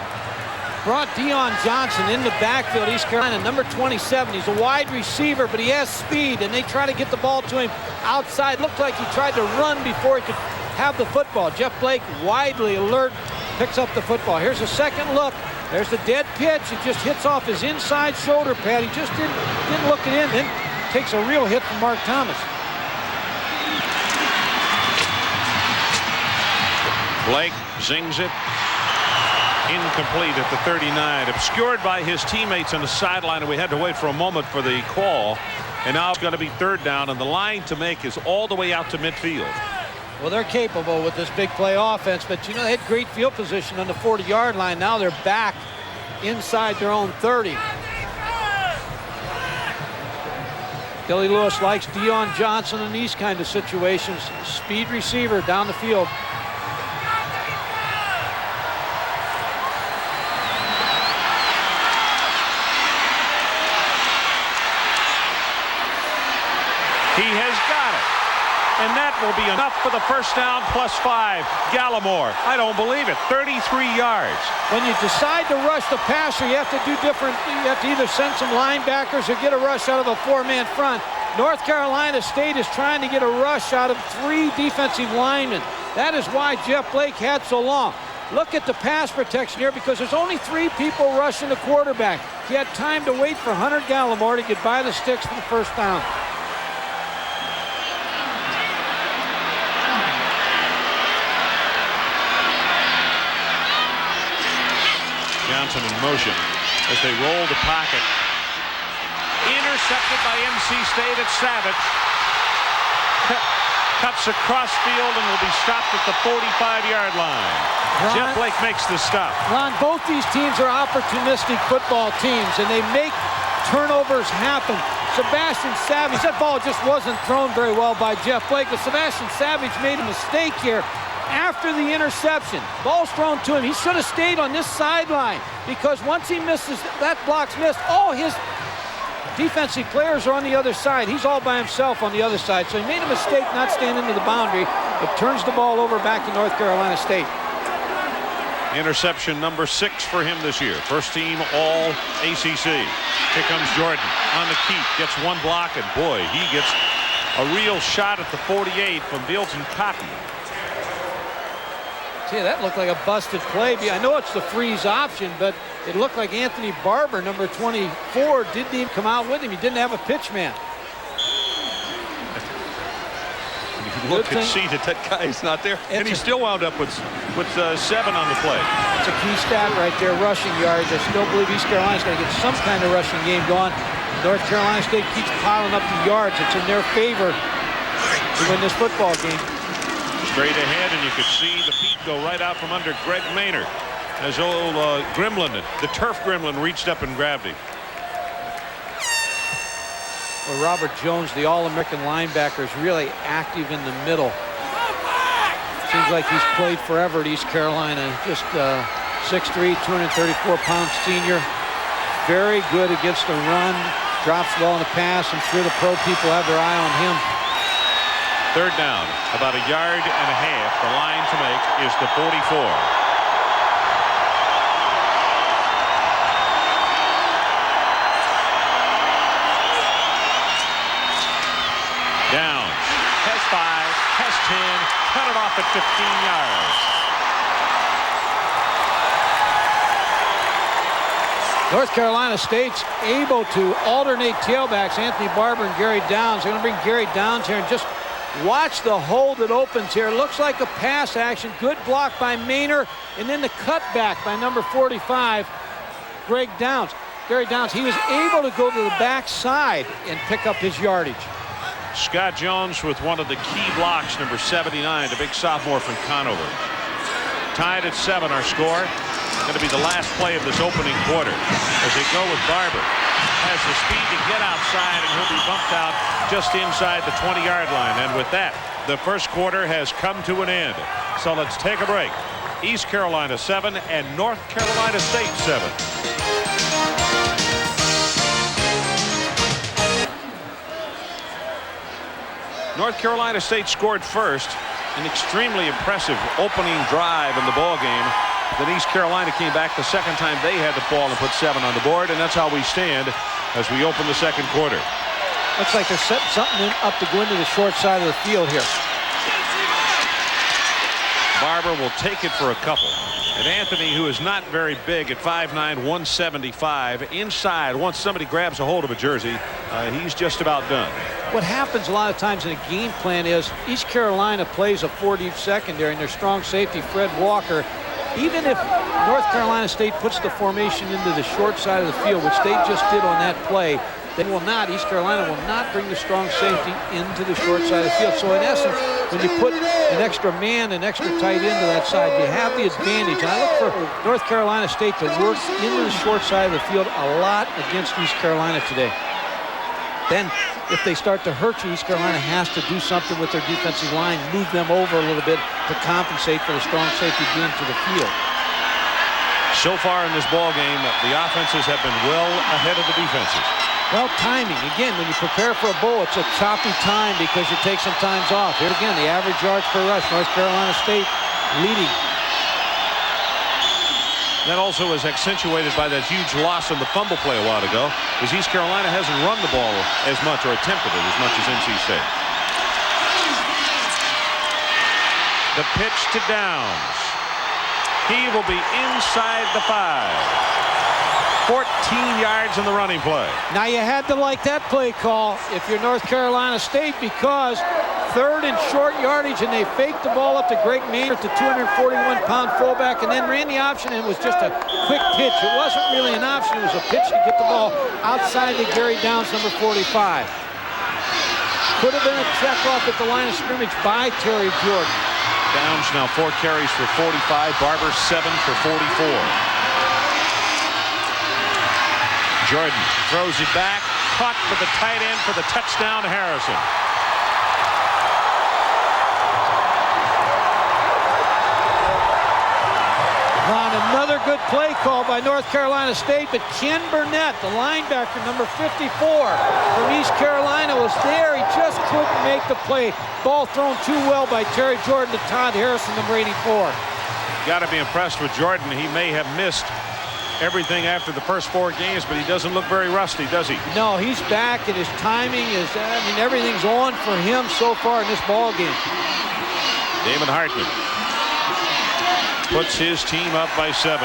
S8: Brought Deion Johnson in the backfield. East Carolina, number 27. He's a wide receiver, but he has speed, and they try to get the ball to him outside. Looked like he tried to run before he could have the football. Jeff Blake, widely alert, picks up the football. Here's a second look. There's the dead pitch. It just hits off his inside shoulder pad. He just didn't look it in. Then takes a real hit from Mark Thomas.
S1: Blake zings it. Incomplete at the 39. Obscured by his teammates on the sideline, and we had to wait for a moment for the call. And now it's going to be third down, and the line to make is all the way out to midfield.
S8: Well, they're capable with this big play offense, but you know, they had great field position on the 40-yard line. Now they're back inside their own 30. Billy Lewis likes Deion Johnson in these kind of situations. Speed receiver down the field.
S1: He has got it. And that will be enough for the first down +5. Gallimore, I don't believe it, 33 yards.
S8: When you decide to rush the passer, you have to do different. You have to either send some linebackers or get a rush out of a 4-man front. North Carolina State is trying to get a rush out of 3 defensive linemen. That is why Jeff Blake had so long. Look at the pass protection here, because there's only 3 people rushing the quarterback. He had time to wait for Hunter Gallimore to get by the sticks for the first down.
S1: Johnson in motion as they roll the pocket. Intercepted by NC State at Savage. Cuts across field and will be stopped at the 45-yard line. Jeff Blake makes the stop.
S8: Ron, both these teams are opportunistic football teams, and they make turnovers happen. Sebastian Savage, that ball just wasn't thrown very well by Jeff Blake, but Sebastian Savage made a mistake here. After the interception, ball's thrown to him. He should have stayed on this sideline, because once he misses, that block's missed. All his defensive players are on the other side. He's all by himself on the other side. So he made a mistake not staying into the boundary. It turns the ball over back to North Carolina State.
S1: Interception number 6 for him this year. First team all ACC. Here comes Jordan on the keep. Gets one block, and boy, he gets a real shot at the 48 from Bilton Cotton.
S8: Yeah, that looked like a busted play. I know it's the freeze option, but it looked like Anthony Barber, number 24, didn't even come out with him. He didn't have a pitch man.
S1: You look and see that guy's not there, and he still wound up with 7 on the play.
S8: It's a key stat right there, rushing yards. I still believe East Carolina's going to get some kind of rushing game going. North Carolina State keeps piling up the yards. It's in their favor to win this football game.
S1: Straight ahead, and you could see the feet go right out from under Greg Maynard as old Gremlin, the turf Gremlin, reached up and grabbed him.
S8: Well, Robert Jones, the All-American linebacker, is really active in the middle. Seems like he's played forever at East Carolina. Just 6'3", 234-pound senior. Very good against the run. Drops well in the pass. I'm sure the pro people have their eye on him.
S1: Third down, about 1.5 yards. The line to make is the 44. Downs has 5, has 10, cut it off at 15 yards.
S8: North Carolina State's able to alternate tailbacks, Anthony Barber and Gary Downs. They're going to bring Gary Downs here and just watch the hole that opens here. Looks like a pass action. Good block by Maynard, and then the cutback by number 45, Greg Downs. Gary Downs, he was able to go to the backside and pick up his yardage.
S1: Scott Jones with one of the key blocks, number 79, the big sophomore from Conover. Tied at 7, our score. Going to be the last play of this opening quarter as they go with Barber. Has the speed to get outside, and he'll be bumped out just inside the 20-yard line. And with that, the first quarter has come to an end. So let's take a break. East Carolina 7 and North Carolina State 7. North Carolina State scored first. An extremely impressive opening drive in the ball game. Then East Carolina came back the second time they had the ball and put 7 on the board, and that's how we stand as we open the second quarter.
S8: Looks like they're setting something up to go into the short side of the field here.
S1: Barber will take it for a couple. And Anthony, who is not very big at 5'9", 175, inside, once somebody grabs a hold of a jersey, he's just about done.
S8: What happens a lot of times in a game plan is East Carolina plays a 4-deep secondary, and their strong safety, Fred Walker. Even if North Carolina State puts the formation into the short side of the field, which they just did on that play, they will not, East Carolina will not bring the strong safety into the short side of the field. So in essence, when you put an extra man, an extra tight end to that side, you have the advantage. And I look for North Carolina State to work into the short side of the field a lot against East Carolina today. Then if they start to hurt you, East Carolina has to do something with their defensive line, move them over a little bit to compensate for the strong safety being to the field.
S1: So far in this ball game, the offenses have been well ahead of the defenses.
S8: Well, timing. Again, when you prepare for a bowl, it's a choppy time because you take some times off. Here again, the average yards per rush, North Carolina State leading.
S1: That also is accentuated by that huge loss on the fumble play a while ago, as East Carolina hasn't run the ball as much or attempted it as much as NC State. The pitch to Downs. He will be inside the 5. 14 yards in the running play.
S8: Now you had to like that play call if you're North Carolina State, because third and short yardage, and they faked the ball up to Greg Maynard, the 241-pound fullback, and then ran the option, and it was just a quick pitch. It wasn't really an option. It was a pitch to get the ball outside to Gary Downs, number 45. Could have been a check off at the line of scrimmage by Terry Jordan.
S1: Downs now 4 carries for 45. Barber 7 for 44. Jordan throws it back, caught with the tight end for the touchdown, Harrison.
S8: On another good play call by North Carolina State, but Ken Burnett, the linebacker, number 54 from East Carolina, was there. He just couldn't make the play. Ball thrown too well by Terry Jordan to Todd Harrison, number 84.
S1: Got to be impressed with Jordan. He may have missed everything after the first 4 games, but he doesn't look very rusty, does he?
S8: No, he's back, and his timing is, I mean, everything's on for him so far in this ball game.
S1: Damon Hartman puts his team up by 7.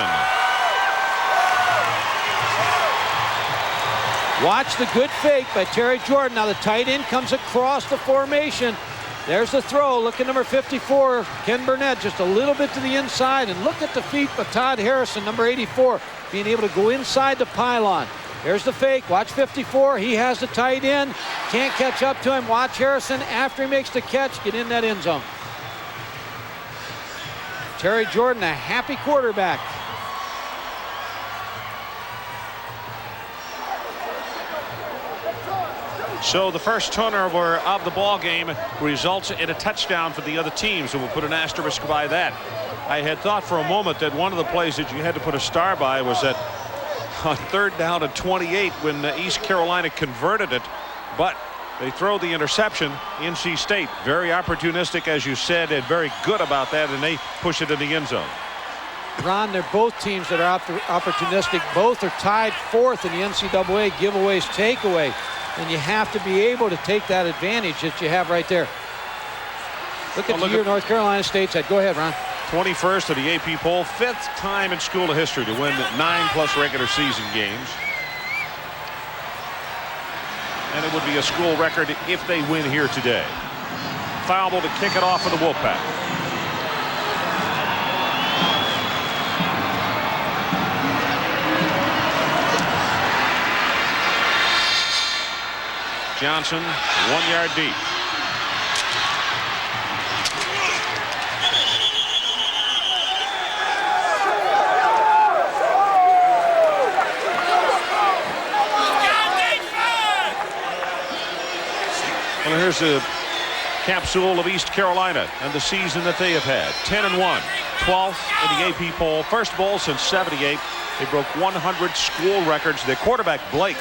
S8: Watch the good fake by Terry Jordan. Now the tight end comes across the formation. There's the throw. Look at number 54, Ken Burnett, just a little bit to the inside. And look at the feet of Todd Harrison, number 84, being able to go inside the pylon. There's the fake. Watch 54. He has the tight end. Can't catch up to him. Watch Harrison, after he makes the catch, get in that end zone. Terry Jordan, a happy quarterback.
S1: So the first turnover of the ball game results in a touchdown for the other team, so we'll put an asterisk by that. I had thought for a moment that one of the plays that you had to put a star by was that on 3rd down and 28 when East Carolina converted it, but they throw the interception. NC State very opportunistic, as you said, and very good about that, and they push it in the end zone.
S8: Ron, they're both teams that are opportunistic. Both are tied 4th in the NCAA giveaways takeaway. And you have to be able to take that advantage that you have right there. Look at the year North Carolina State's had. Go ahead, Ron.
S1: 21st of the AP poll, 5th time in school of history to win 9+ regular season games. And it would be a school record if they win here today. Foul ball to kick it off for the Wolfpack. Johnson 1 yard deep. Well, here's a capsule of East Carolina and the season that they have had. 10-1, 12th in the AP poll, first bowl since '78. They broke 100 school records. Their quarterback Blake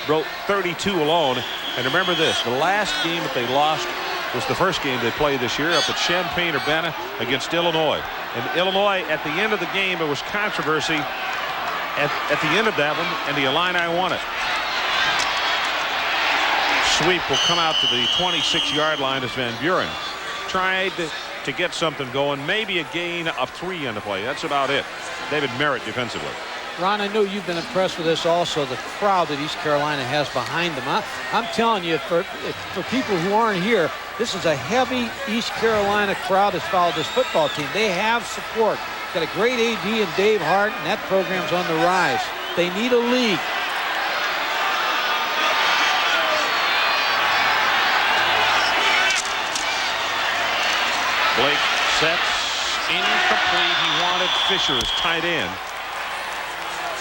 S1: broke 32 alone. And remember this, the last game that they lost was the first game they played this year up at Champaign-Urbana against Illinois. And Illinois, at the end of the game, it was controversy at the end of that one, and the Illini won it. Sweep will come out to the 26-yard line as Van Buren tried to get something going. Maybe a gain of 3 on the play. That's about it. David Merritt defensively.
S8: Ron, I know you've been impressed with this also, the crowd that East Carolina has behind them. I'm telling you, for people who aren't here, this is a heavy East Carolina crowd that's followed this football team. They have support. Got a great AD in Dave Hart, and that program's on the rise. They need a league.
S1: Blake sets, incomplete. He wanted Fisher's tight end.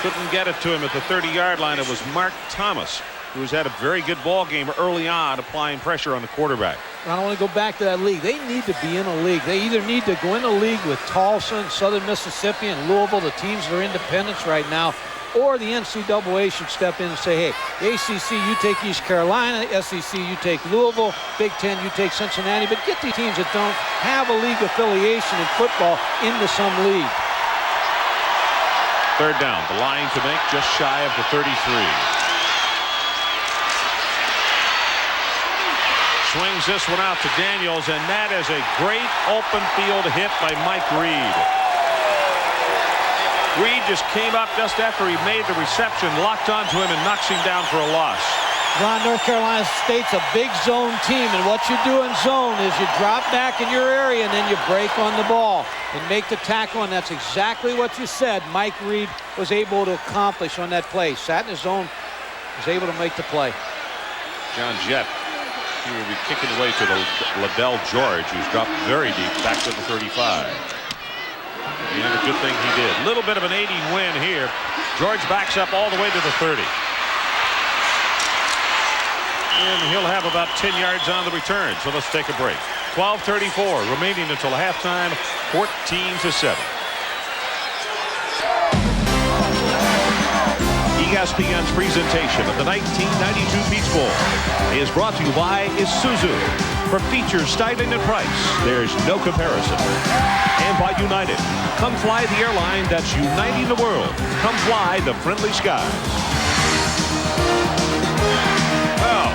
S1: Couldn't get it to him at the 30-yard line. It was Mark Thomas, who's had a very good ball game early on, applying pressure on the quarterback.
S8: I don't want to go back to that league. They need to be in a league. They either need to go in a league with Tulsa and Southern Mississippi and Louisville, the teams that are independents right now, or the NCAA should step in and say, hey, ACC, you take East Carolina, SEC, you take Louisville, Big Ten, you take Cincinnati, but get the teams that don't have a league affiliation in football into some league.
S1: Third down, the line to make just shy of the 33. Swings this one out to Daniels, and that is a great open field hit by Mike Reed. Reed just came up just after he made the reception, locked onto him, and knocks him down for a loss.
S8: Ron, North Carolina State's a big zone team, and what you do in zone is you drop back in your area and then you break on the ball and make the tackle, and that's exactly what you said Mike Reed was able to accomplish on that play. Sat in his zone, was able to make the play.
S1: John Jett, he will be kicking away to the Liddell George, who's dropped very deep back to the 35. And a good thing he did. A little bit of an 80 win here. George backs up all the way to the 30. And he'll have about 10 yards on the return. So let's take a break. 12:34 remaining until halftime. 14-7. ESPN's presentation of the 1992 Peach Bowl is brought to you by Isuzu. For features, styling, and price, there's no comparison. And by United. Come fly the airline that's uniting the world. Come fly the friendly skies. Well,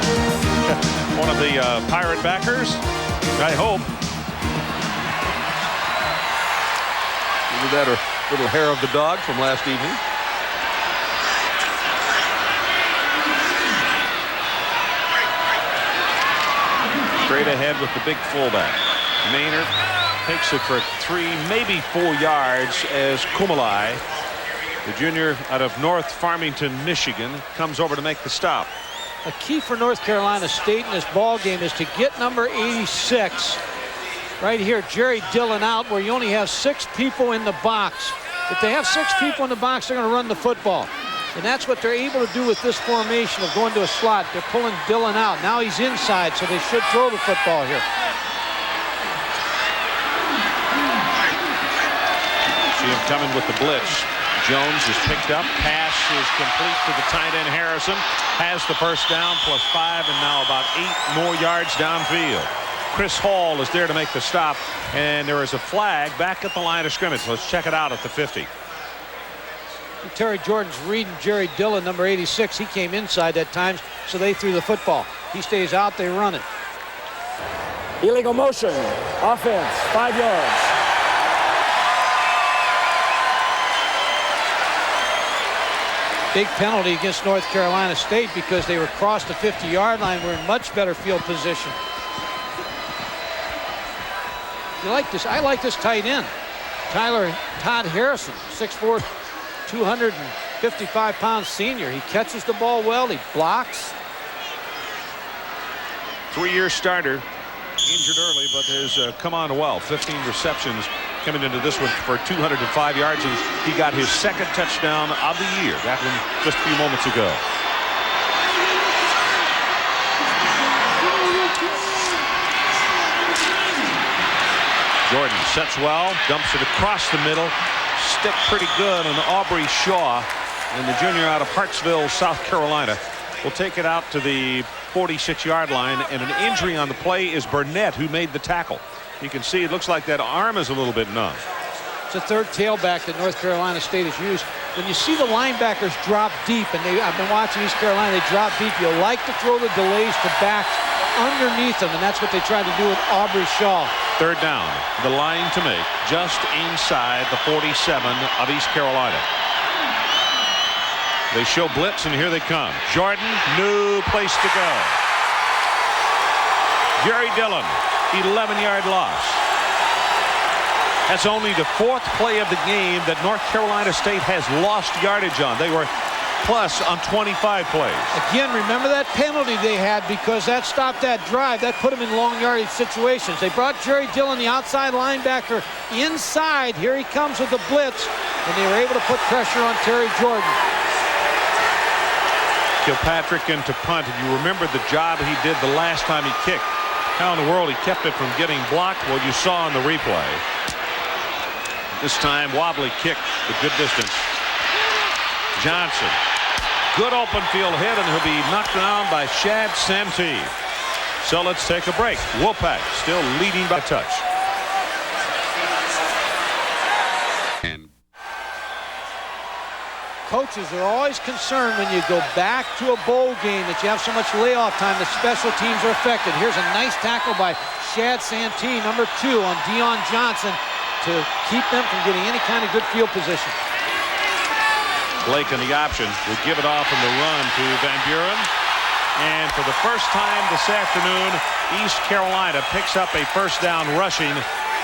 S1: one of the Pirate backers, I hope. Either that or little hair of the dog from last evening. Straight ahead with the big fullback. Maynard takes it for 3, maybe 4 yards as Kumalai, the junior out of North Farmington, Michigan, comes over to make the stop.
S8: A key for North Carolina State in this ball game is to get number 86 right here, Jerry Dillon, out where you only have 6 people in the box. If they have 6 people in the box, they're going to run the football. And that's what they're able to do with this formation of going to a slot. They're pulling Dillon out. Now he's inside, so they should throw the football here.
S1: See him coming with the blitz. Jones is picked up. Pass is complete to the tight end Harrison. Has the first down, +5, and now about 8 more yards downfield. Chris Hall is there to make the stop, and there is a flag back at the line of scrimmage. Let's check it out at the 50.
S8: Terry Jordan's reading Jerry Dillon, number 86. He came inside that time, so they threw the football. He stays out, they run it.
S11: Illegal motion. Offense, 5 yards.
S8: Big penalty against North Carolina State because they were across the 50-yard line. We're in much better field position. You like this? I like this tight end. Todd Harrison, 6'4", 255-pound senior. He catches the ball well. He blocks.
S1: 3-year starter, injured early, but has come on well. 15 receptions coming into this one for 205 yards, and he got his second touchdown of the year. That one just a few moments ago. Jordan sets well, dumps it across the middle. Stick pretty good on Aubrey Shaw, and the junior out of Hartsville, South Carolina, will take it out to the 46-yard line, and an injury on the play is Burnett, who made the tackle. You can see it looks like that arm is a little bit numb.
S8: It's a third tailback that North Carolina State has used. When you see the linebackers drop deep, and I've been watching East Carolina, they drop deep, you like to throw the delays to backs underneath them, and that's what they tried to do with Aubrey Shaw.
S1: Third down. The line to make just inside the 47 of East Carolina. They show blitz, and here they come. Jordan, new place to go. Jerry Dillon, 11-yard loss. That's only the 4th play of the game that North Carolina State has lost yardage on. They were plus on 25 plays.
S8: Again, remember that penalty they had because that stopped that drive. That put them in long yardage situations. They brought Jerry Dillon, the outside linebacker, inside. Here he comes with the blitz, and they were able to put pressure on Terry Jordan.
S1: Kilpatrick into punt, and you remember the job he did the last time he kicked. How in the world he kept it from getting blocked? Well, you saw in the replay. This time, wobbly kick, a good distance. Johnson, good open field hit, and he'll be knocked down by Shad Santee. So let's take a break. Wolfpack still leading by a touch.
S8: Coaches are always concerned when you go back to a bowl game that you have so much layoff time that special teams are affected. Here's a nice tackle by Shad Santee, number 2 on Dion Johnson, to keep them from getting any kind of good field position.
S1: Blake in the option will give it off in the run to Van Buren. And for the first time this afternoon, East Carolina picks up a first down rushing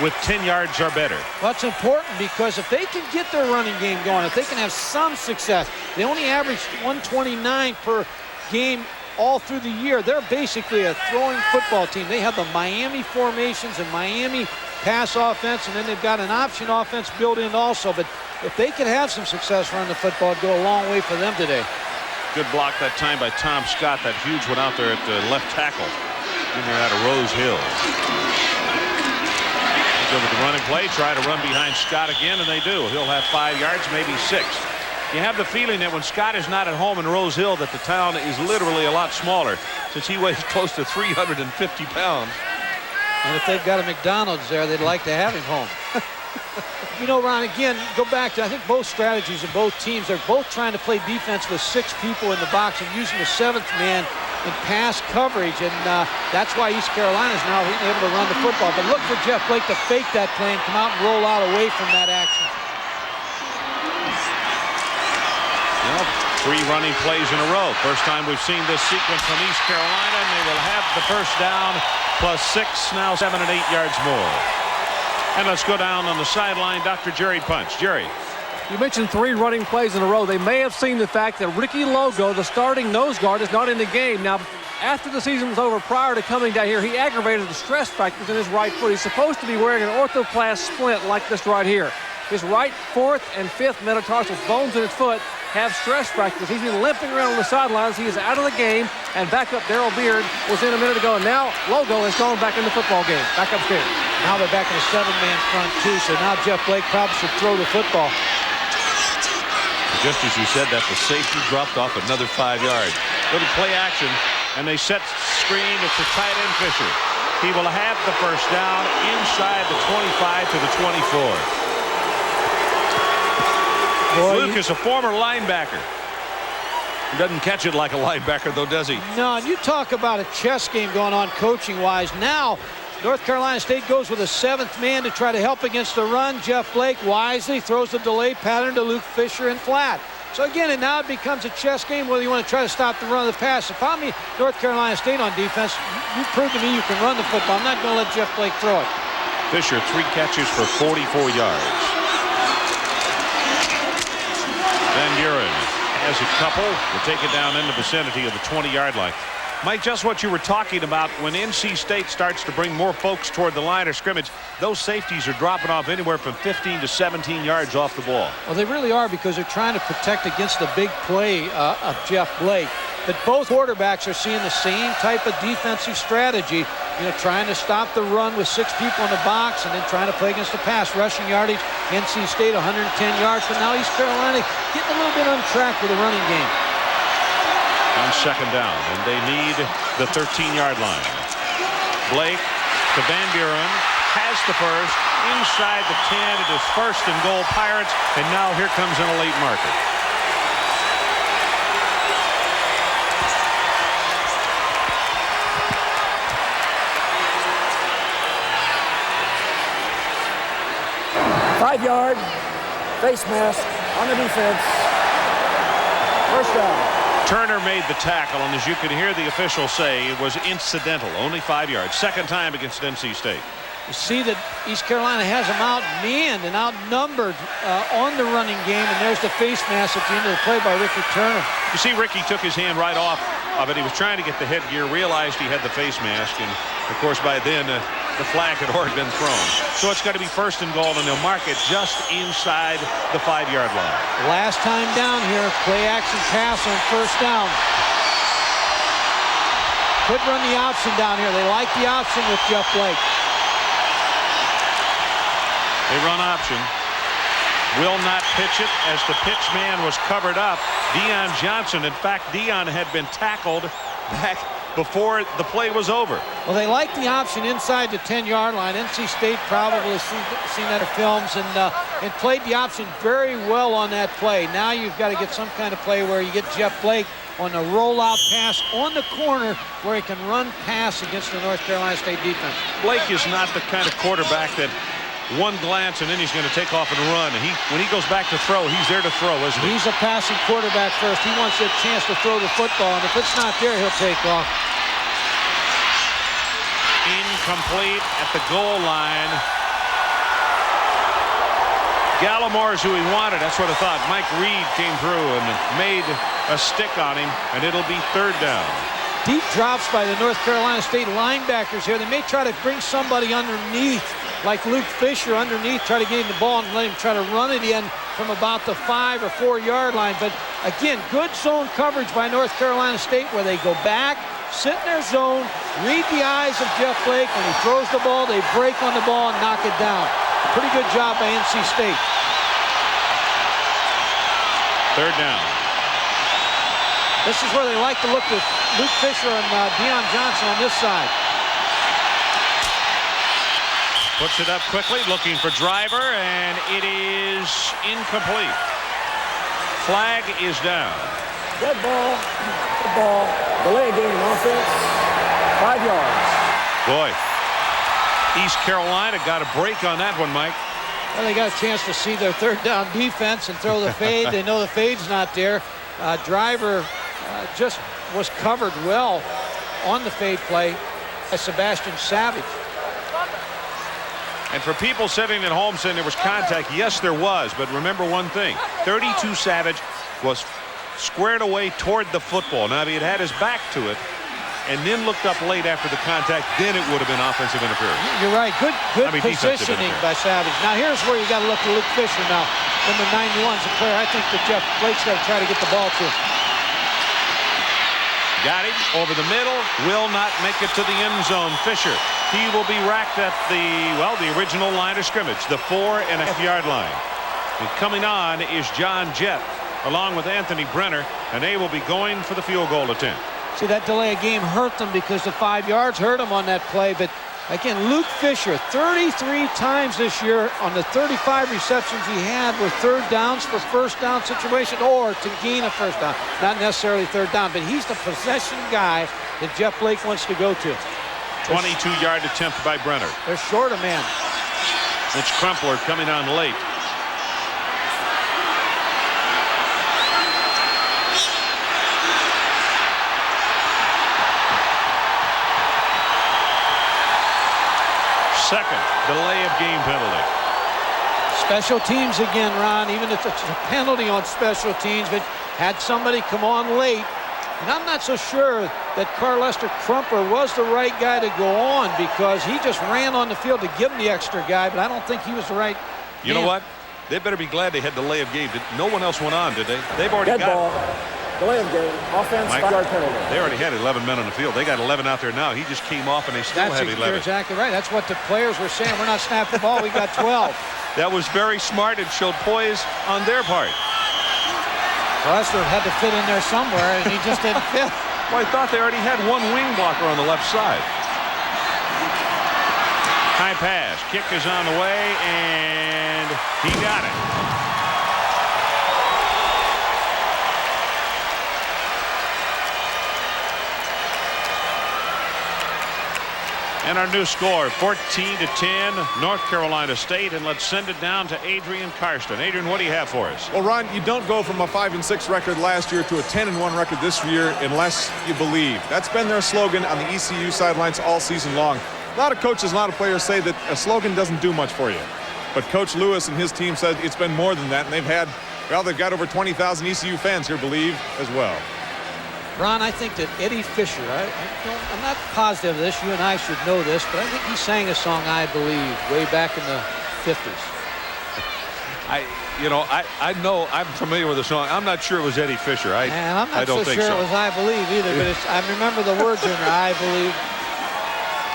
S1: with 10 yards or better.
S8: Well, that's important because if they can get their running game going, if they can have some success, they only average 129 per game all through the year. They're basically a throwing football team. They have the Miami formations and Miami pass offense, and then they've got an option offense built in also. But if they can have some success running the football, it'd go a long way for them today.
S1: Good block that time by Tom Scott. That huge one out there at the left tackle. In there out of Rose Hill. Go with the running play, try to run behind Scott again, and they do. He'll have 5 yards, maybe 6. You have the feeling that when Scott is not at home in Rose Hill that the town is literally a lot smaller since he weighs close to 350 pounds.
S8: And if they've got a McDonald's there, they'd like to have him home. You know, Ron, again, go back to, I think both strategies of both teams, they're both trying to play defense with 6 people in the box and using the 7th man in pass coverage, and that's why East Carolina is now able to run the football. But look for Jeff Blake to fake that play and come out and roll out away from that action.
S1: Well, 3 running plays in a row. First time we've seen this sequence from East Carolina, and they will have the first down plus 6, now 7 and 8 yards more. And let's go down on the sideline, Dr. Jerry Punch. Jerry.
S10: You mentioned 3 running plays in a row. They may have seen the fact that Ricky Logo, the starting nose guard, is not in the game. Now, after the season was over, prior to coming down here, he aggravated the stress fractures in his right foot. He's supposed to be wearing an orthoplast splint like this right here. His right 4th and 5th metatarsal bones in his foot have stress fractures. He's been limping around on the sidelines. He is out of the game, and backup Darrell Beard was in a minute ago. And now Logo has gone back in the football game, back upstairs.
S8: Now they're back in a 7-man front, too, so now Jeff Blake probably should throw the football.
S1: Just as you said that, the safety dropped off another 5 yards. Little play action, and they set screen. It's a tight end Fisher. He will have the first down inside the 25 to the 24. Boy, Luke is a former linebacker. He doesn't catch it like a linebacker, though, does he?
S8: No, and you talk about a chess game going on coaching-wise. Now, North Carolina State goes with a 7th man to try to help against the run. Jeff Blake wisely throws the delay pattern to Luke Fisher in flat. So again, and now it becomes a chess game whether you want to try to stop the run of the pass. If I'm North Carolina State on defense, you prove to me you can run the football. I'm not going to let Jeff Blake throw it.
S1: Fisher, 3 catches for 44 yards. Van Buren has a couple. Will take it down in the vicinity of the 20-yard line. Mike, just what you were talking about, when NC State starts to bring more folks toward the line of scrimmage, those safeties are dropping off anywhere from 15 to 17 yards off the ball.
S8: Well, they really are because they're trying to protect against the big play of Jeff Blake. But both quarterbacks are seeing the same type of defensive strategy, you know, trying to stop the run with 6 people in the box and then trying to play against the pass. Rushing yardage, NC State 110 yards, but now East Carolina getting a little bit on track with the running game.
S1: On second down, and they need the 13-yard line. Blake to Van Buren, has the first, inside the 10. It is 1st and goal Pirates, and now here comes in a late marker.
S11: 5-yard, face mask on the defense. First down.
S1: Turner made the tackle, and as you can hear the official say, it was incidental, only 5 yards. Second time against NC State.
S8: You see that East Carolina has them outmanned and outnumbered on the running game, and there's the face mask at the end of the play by Ricky Turner.
S1: You see Ricky took his hand right off of it. He was trying to get the headgear, realized he had the face mask, and of course by then the flag had already been thrown. So it's got to be first and goal, and they'll mark it just inside the 5-yard line.
S8: Last time down here, play action pass on first down. Could run the option down here. They like the option with Jeff Blake.
S1: They run option. Will not pitch it as the pitch man was covered up. Deion Johnson. In fact, Deion had been tackled back before the play was over.
S8: Well, they like the option inside the 10-yard line. NC State probably seen that in films and played the option very well on that play. Now you've got to get some kind of play where you get Jeff Blake on a rollout pass on the corner where he can run pass against the North Carolina State defense.
S1: Blake is not the kind of quarterback that one glance and then he's going to take off and run. When he goes back to throw, he's there to throw, isn't he?
S8: He's a passing quarterback first. He wants a chance to throw the football, and if it's not there, he'll take off.
S1: Incomplete at the goal line. Gallimore's who he wanted. That's what I thought. Mike Reed came through and made a stick on him, and it'll be third down.
S8: Deep drops by the North Carolina State linebackers here. They may try to bring somebody underneath, like Luke Fisher underneath, try to get him the ball and let him try to run it in from about the 5 or 4 yard line. But again, good zone coverage by North Carolina State where they go back, sit in their zone, read the eyes of Jeff Blake. When he throws the ball, they break on the ball and knock it down. Pretty good job by NC State.
S1: Third down.
S8: This is where they like to look with Luke Fisher and Deion Johnson on this side.
S1: Puts it up quickly, looking for Driver, and it is incomplete. Flag is down.
S11: Dead ball. Dead ball. Delay game offense. 5 yards.
S1: Boy, East Carolina got a break on that one, Mike.
S8: Well, they got a chance to see their third down defense and throw the fade. They know the fade's not there. Driver just was covered well on the fade play by Sebastian Savage.
S1: And for people sitting at home saying there was contact, yes, there was. But remember one thing, 32 Savage was squared away toward the football. Now, if he had had his back to it and then looked up late after the contact, then it would have been offensive interference.
S8: You're right. Good positioning by Savage. Now, here's where you got to look at Luke Fisher now. Number 91 is a player I think that Jeff Blake's got to try to get the ball to.
S1: Got him over the middle, will not make it to the end zone. Fisher, he will be racked at the original line of scrimmage, the 4.5 yard line. And coming on is John Jett along with Anthony Brenner, and they will be going for the field goal attempt.
S8: See, that delay of game hurt them because the 5 yards hurt them on that play. But again, Luke Fisher, 33 times this year on the 35 receptions he had were third downs for first down situation or to gain a first down. Not necessarily third down, but he's the possession guy that Jeff Blake wants to go to.
S1: 22-yard attempt by Brenner.
S8: They're short a man.
S1: It's Crumpler coming on late. Second delay of game penalty.
S8: Special teams again, Ron, even if it's a penalty on special teams, but had somebody come on late. And I'm not so sure that Carlester Crumpler was the right guy to go on because he just ran on the field to give him the extra guy, but I don't think he was the right
S1: You know what? They better be glad they had delay of game. No one else went on, did they? They've already
S11: Dead
S1: got
S11: ball. Delay of game. Offense, 5 yard penalty.
S1: They already had 11 men on the field. They got 11 out there now. He just came off and they still have 11.
S8: You're exactly right. That's what the players were saying. We're not snapping the ball. We got 12.
S1: That was very smart. It showed poise on their part.
S8: Carlester had to fit in there somewhere, and he just didn't fit.
S1: Well, I thought they already had one wing blocker on the left side. High pass. Kick is on the way, and he got it. And our new score, 14-10, North Carolina State. And let's send it down to Adrian Karsten. Adrian, what do you have for us?
S9: Well, Ron, you don't go from a 5-6 record last year to a 10-1 record this year unless you believe. That's been their slogan on the ECU sidelines all season long. A lot of coaches, a lot of players say that a slogan doesn't do much for you. But Coach Lewis and his team said it's been more than that, and they've got over 20,000 ECU fans here, believe, as well.
S8: Ron, I think that Eddie Fisher, I'm not positive of this, you and I should know this, but I think he sang a song, I Believe, way back in the 50s.
S1: I know I'm familiar with the song. I'm not sure it was Eddie Fisher.
S8: I'm not so sure it was I Believe either, but I remember the words in there, I Believe.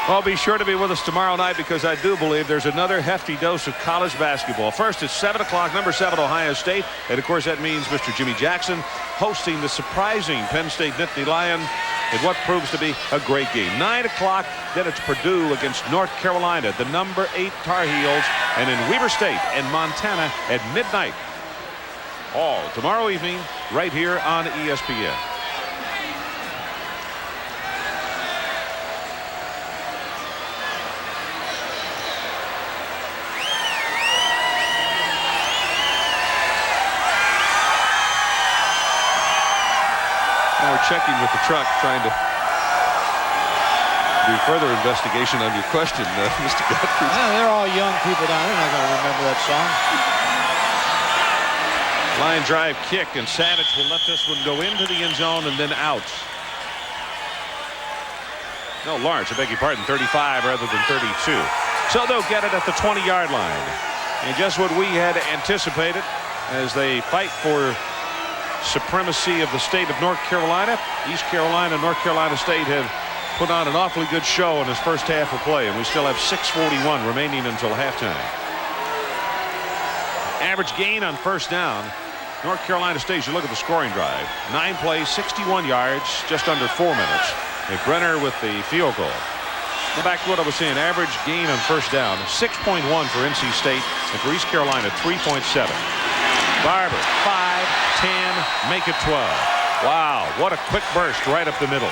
S1: Well, be sure to be with us tomorrow night because I do believe there's another hefty dose of college basketball. First, it's 7 o'clock, number 7, Ohio State. And, of course, that means Mr. Jimmy Jackson hosting the surprising Penn State Nittany Lion in what proves to be a great game. 9 o'clock, then it's Purdue against North Carolina, the number 8 Tar Heels, and in Weber State and Montana at midnight. All tomorrow evening right here on ESPN. We're checking with the truck, trying to do further investigation on your question, Mr. Godfrey.
S8: They're all young people down there. They're not going to remember that song.
S1: Line drive kick, and Savage will let this one go into the end zone and then out. No, Lawrence, I beg your pardon, 35 rather than 32. So they'll get it at the 20-yard line. And just what we had anticipated as they fight for supremacy of the state of North Carolina. East Carolina and North Carolina State have put on an awfully good show in this first half of play, and we still have 6:41 remaining until halftime. Average gain on first down. North Carolina State, you look at the scoring drive, 9 plays, 61 yards, just under 4 minutes. And Brenner with the field goal. Go back to what I was saying, average gain on first down, 6.1 for NC State, and for East Carolina, 3.7. Barber, 5, 10, make it 12. Wow, what a quick burst right up the middle.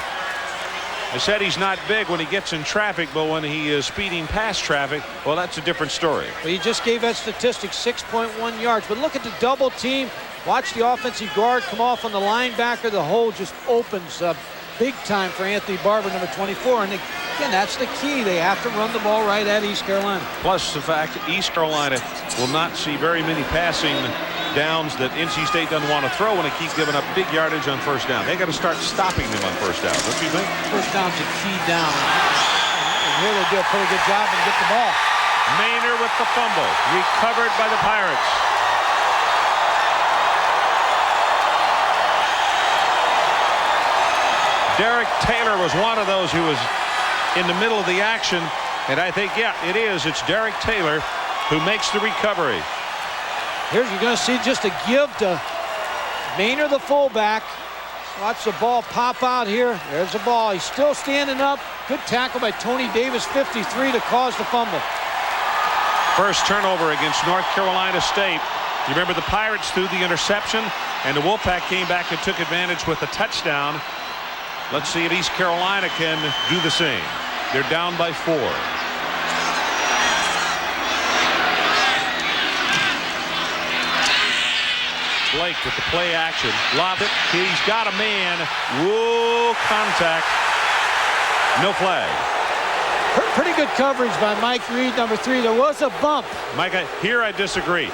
S1: I said he's not big when he gets in traffic, but when he is speeding past traffic, well, that's a different story.
S8: Well, you just gave that statistic, 6.1 yards. But look at the double team. Watch the offensive guard come off on the linebacker. The hole just opens up big time for Anthony Barber, number 24. And again, that's the key. They have to run the ball right at East Carolina.
S1: Plus the fact that East Carolina will not see very many passing downs that NC State doesn't want to throw when they keep giving up big yardage on first down. They got to start stopping them on first down. Don't you think?
S8: First down's a key down. And here they do a pretty good job and get the ball.
S1: Maynard with the fumble. Recovered by the Pirates. Derek Taylor was one of those who was in the middle of the action. And I think, yeah, it is. It's Derek Taylor who makes the recovery.
S8: Here's, you're going to see just a give to Maynard, the fullback. Watch the ball pop out here. There's the ball. He's still standing up. Good tackle by Tony Davis, 53, to cause the fumble.
S1: First turnover against North Carolina State. You remember the Pirates threw the interception, and the Wolfpack came back and took advantage with a touchdown. Let's see if East Carolina can do the same. They're down by 4. Blake with the play action. Lob it. He's got a man. Whoa, contact. No flag.
S8: Pretty good coverage by Mike Reed, number 3. There was a bump.
S1: Mike, here I disagree.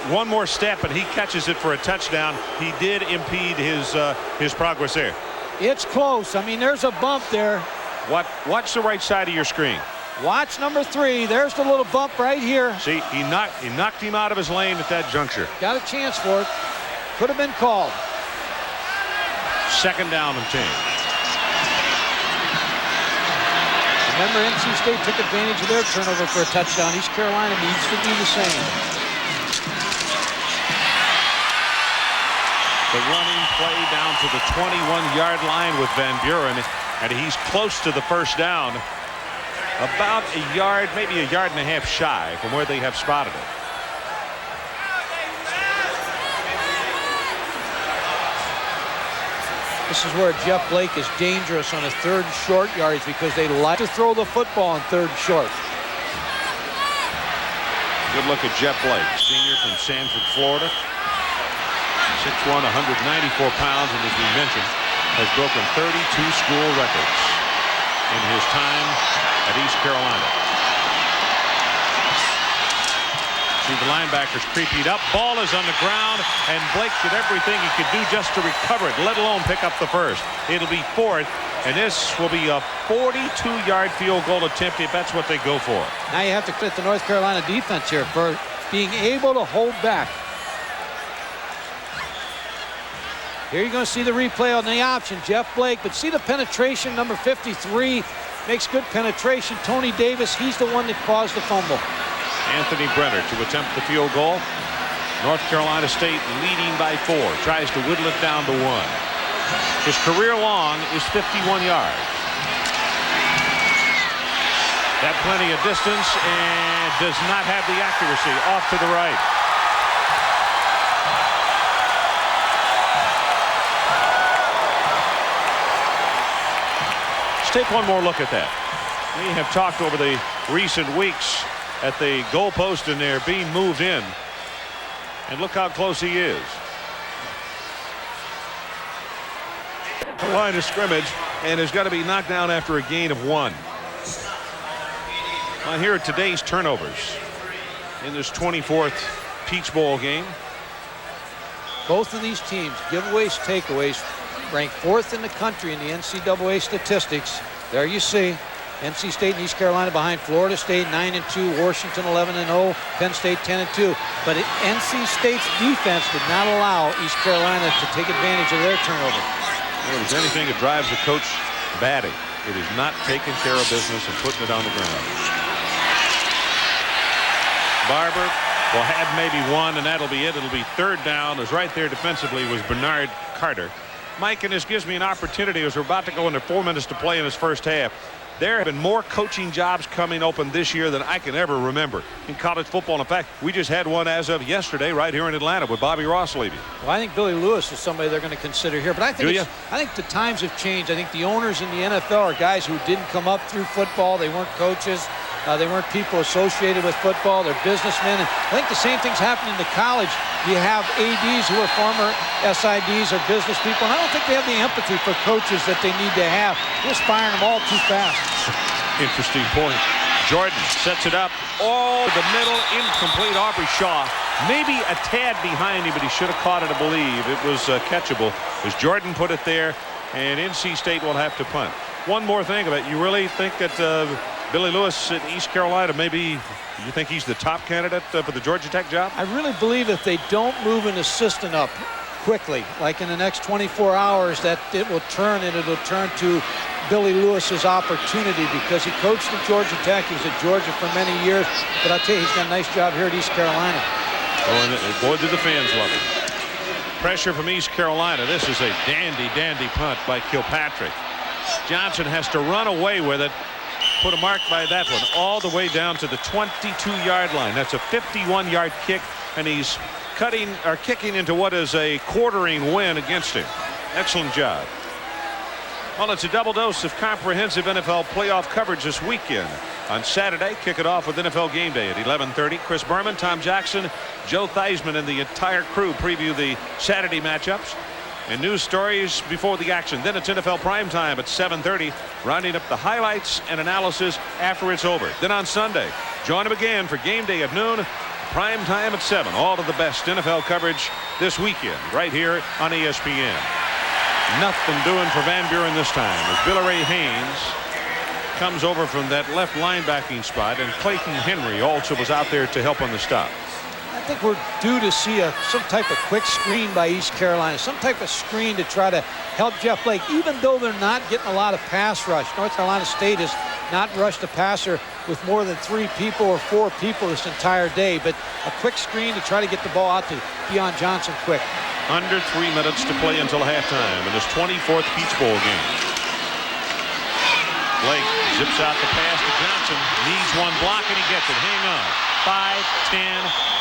S1: One more step and he catches it for a touchdown. He did impede his progress there.
S8: It's close. I mean, there's a bump there.
S1: Watch the right side of your screen.
S8: Watch number 3. There's the little bump right here.
S1: See, he knocked him out of his lane at that juncture.
S8: Got a chance for it. Could have been called.
S1: Second down and 10.
S8: Remember, NC State took advantage of their turnover for a touchdown. East Carolina needs to do the same.
S1: The running play down to the 21-yard line with Van Buren, and he's close to the first down. About a yard, maybe a yard and a half shy from where they have spotted it.
S8: This is where Jeff Blake is dangerous on his third and short yardage because they like to throw the football on third and short.
S1: Good look at Jeff Blake, senior from Sanford, Florida. 6'1", 194 pounds, and as we mentioned, has broken 32 school records in his time at East Carolina. See the linebackers creeping up. Ball is on the ground, and Blake did everything he could do just to recover it, let alone pick up the first. It'll be fourth, and this will be a 42-yard field goal attempt if that's what they go for.
S8: Now you have to credit the North Carolina defense here for being able to hold back. Here you're going to see the replay on the option, Jeff Blake, but see the penetration, number 53 makes good penetration. Tony Davis, he's the one that caused the fumble.
S1: Anthony Brenner to attempt the field goal. North Carolina State leading by 4. Tries to whittle it down to 1. His career long is 51 yards. Got plenty of distance and does not have the accuracy. Off to the right. Let's take one more look at that. We have talked over the recent weeks at the goalpost, and they're being moved in. And look how close he is. The line of scrimmage, and has got to be knocked down after a gain of 1. Well, here are today's turnovers in this 24th Peach Bowl game.
S8: Both of these teams, giveaways, takeaways, ranked 4th in the country in the NCAA statistics. There you see. NC State and East Carolina behind Florida State 9-2, Washington 11-0, Penn State 10-2. But NC State's defense did not allow East Carolina to take advantage of their turnover.
S1: Well, if there's anything that drives a coach batting, it is not taking care of business and putting it on the ground. Barber will have maybe 1, and that'll be it. It'll be 3rd down. As right there defensively was Bernard Carter. Mike, and this gives me an opportunity as we're about to go into 4 minutes to play in this first half. There have been more coaching jobs coming open this year than I can ever remember in college football. In fact, we just had one as of yesterday right here in Atlanta with Bobby Ross leaving.
S8: Well, I think Billy Lewis is somebody they're going to consider here. But I think the times have changed. I think the owners in the NFL are guys who didn't come up through football. They weren't coaches. They weren't people associated with football. They're businessmen. And I think the same thing's happening to college. You have ADs who are former SIDs or business people, and I don't think they have the empathy for coaches that they need to have. They're just firing them all too fast.
S1: Interesting point. Jordan sets it up. Oh, the middle, incomplete. Aubrey Shaw, maybe a tad behind him, but he should have caught it, I believe. It was catchable as Jordan put it there, and NC State will have to punt. One more thing about it. You really think that Billy Lewis at East Carolina, maybe you think he's the top candidate for the Georgia Tech job? I
S8: really believe if they don't move an assistant up quickly, like in the next 24 hours, that it will turn, and it'll turn to Billy Lewis's opportunity, because he coached at Georgia Tech. He was at Georgia for many years, but I'll tell you, he's got a nice job here at East Carolina.
S1: Oh, and boy, did the fans love it. Pressure from East Carolina. This is a dandy punt by Kilpatrick. Johnson has to run away with it. Put a mark by that one all the way down to the 22-yard line. That's a 51-yard kick, and he's kicking into what is a quartering win against him. Excellent job. Well, it's a double dose of comprehensive NFL playoff coverage this weekend. On Saturday, kick it off with NFL Game Day at 11:30. Chris Berman, Tom Jackson, Joe Theismann, and the entire crew preview the Saturday matchups and news stories before the action. Then it's NFL Primetime at 7:30, rounding up the highlights and analysis after it's over. Then on Sunday, join him again for Game Day at noon, Primetime at 7. All of the best NFL coverage this weekend right here on ESPN. Nothing doing for Van Buren this time as Billy Ray Haynes comes over from that left linebacking spot, and Clayton Henry also was out there to help on the stop.
S8: I think we're due to see some type of quick screen by East Carolina, some type of screen to try to help Jeff Blake, even though they're not getting a lot of pass rush. North Carolina State has not rushed a passer with more than 3 people or 4 people this entire day, but a quick screen to try to get the ball out to Deion Johnson quick.
S1: Under 3 minutes to play until halftime in this 24th Peach Bowl game. Blake zips out the pass to Johnson. Needs one block, and he gets it. Hang on. 5, 10.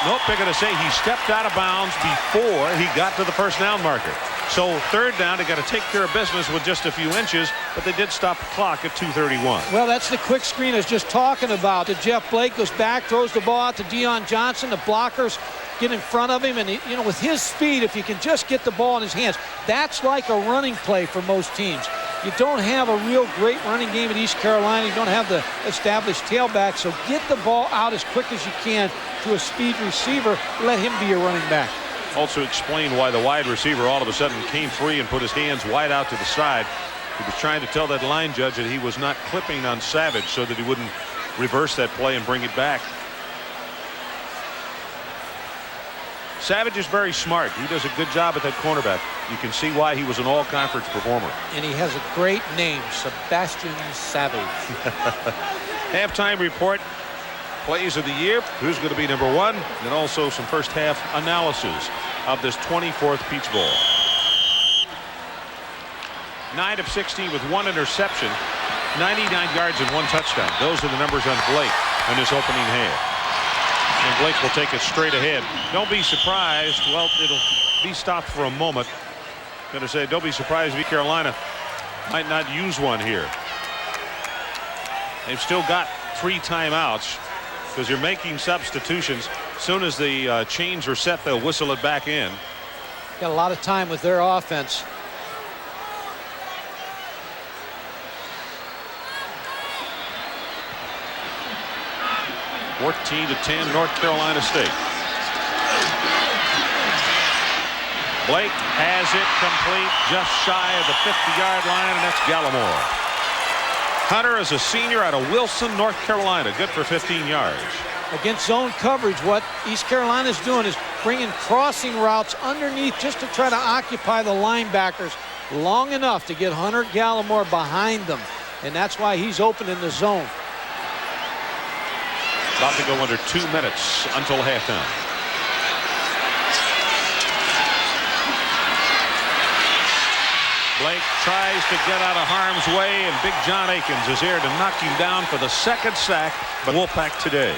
S1: Nope, they're going to say he stepped out of bounds before he got to the first down marker. So third down, they got to take care of business with just a few inches, but they did stop the clock at 2:31.
S8: Well, that's the quick screen I was just talking about. Jeff Blake goes back, throws the ball out to Deion Johnson. The blockers get in front of him, and you know, with his speed, if you can just get the ball in his hands, that's like a running play for most teams. You don't have a real great running game at East Carolina. You don't have the established tailback, so get the ball out as quick as you can to a speed receiver. Let him be your running back.
S1: Also explain why the wide receiver all of a sudden came free and put his hands wide out to the side. He was trying to tell that line judge that he was not clipping on Savage so that he wouldn't reverse that play and bring it back. Savage is very smart. He does a good job at that cornerback. You can see why he was an all-conference performer.
S8: And he has a great name, Sebastian Savage.
S1: Halftime report. Plays of the year, who's going to be number one, and also some first half analysis of this 24th Peach Bowl. 9 of 16 with 1 interception, 99 yards and 1 touchdown. Those are the numbers on Blake in this opening half. And Blake will take it straight ahead. Don't be surprised. Well, it'll be stopped for a moment. Going to say, don't be surprised if Carolina might not use one here. They've still got 3 timeouts, because you're making substitutions. As soon as the chains are set, they'll whistle it back in.
S8: Got a lot of time with their offense.
S1: (14 to 10) North Carolina State. Blake has it complete just shy of the 50-yard line, and that's Gallimore. Hunter is a senior out of Wilson, North Carolina. Good for 15 yards.
S8: Against zone coverage, what East Carolina is doing is bringing crossing routes underneath just to try to occupy the linebackers long enough to get Hunter Gallimore behind them. And that's why he's open in the zone.
S1: About to go under 2 minutes until halftime. Blake tries to get out of harm's way, and Big John Akins is here to knock him down for the 2nd sack. But Wolfpack today.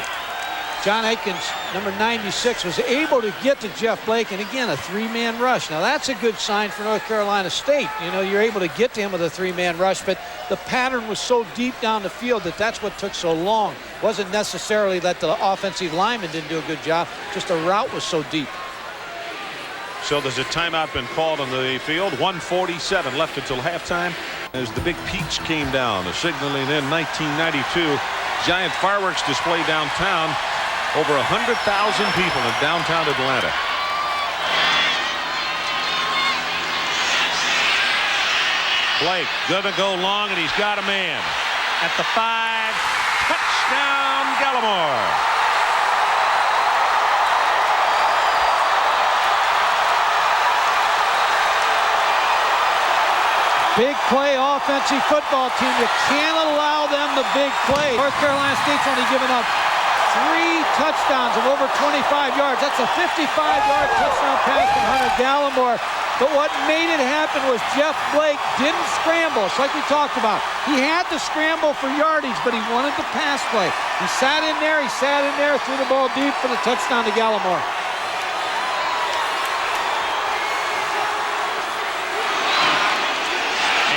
S8: John Akins, number 96, was able to get to Jeff Blake, and again, a 3-man rush. Now, that's a good sign for North Carolina State. You know, you're able to get to him with a 3-man rush, but the pattern was so deep down the field that that's what took so long. It wasn't necessarily that the offensive lineman didn't do a good job, just the route was so deep.
S1: So there's a timeout been called on the field. 1:47 left until halftime. As the big peach came down, the signaling in 1992. Giant fireworks display downtown. Over 100,000 people in downtown Atlanta. Blake gonna go long, and he's got a man at the 5. Touchdown, Gallimore.
S8: Big play offensive football team. You can't allow them the big play. North Carolina State's only given up 3 touchdowns of over 25 yards. That's a 55-yard touchdown pass from Hunter Gallimore. But what made it happen was Jeff Blake didn't scramble. It's like we talked about. He had to scramble for yardage, but he wanted the pass play. He sat in there, threw the ball deep for the touchdown to Gallimore.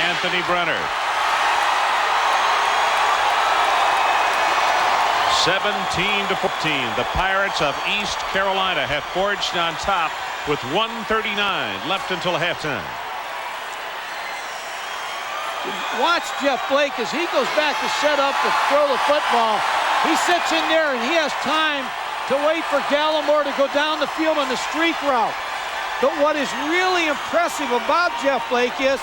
S1: Anthony Brenner. 17 to 14. The Pirates of East Carolina have forged on top with 1:39 left until halftime.
S8: Watch Jeff Blake as he goes back to set up to throw the football. He sits in there and he has time to wait for Gallimore to go down the field on the streak route. But what is really impressive about Jeff Blake is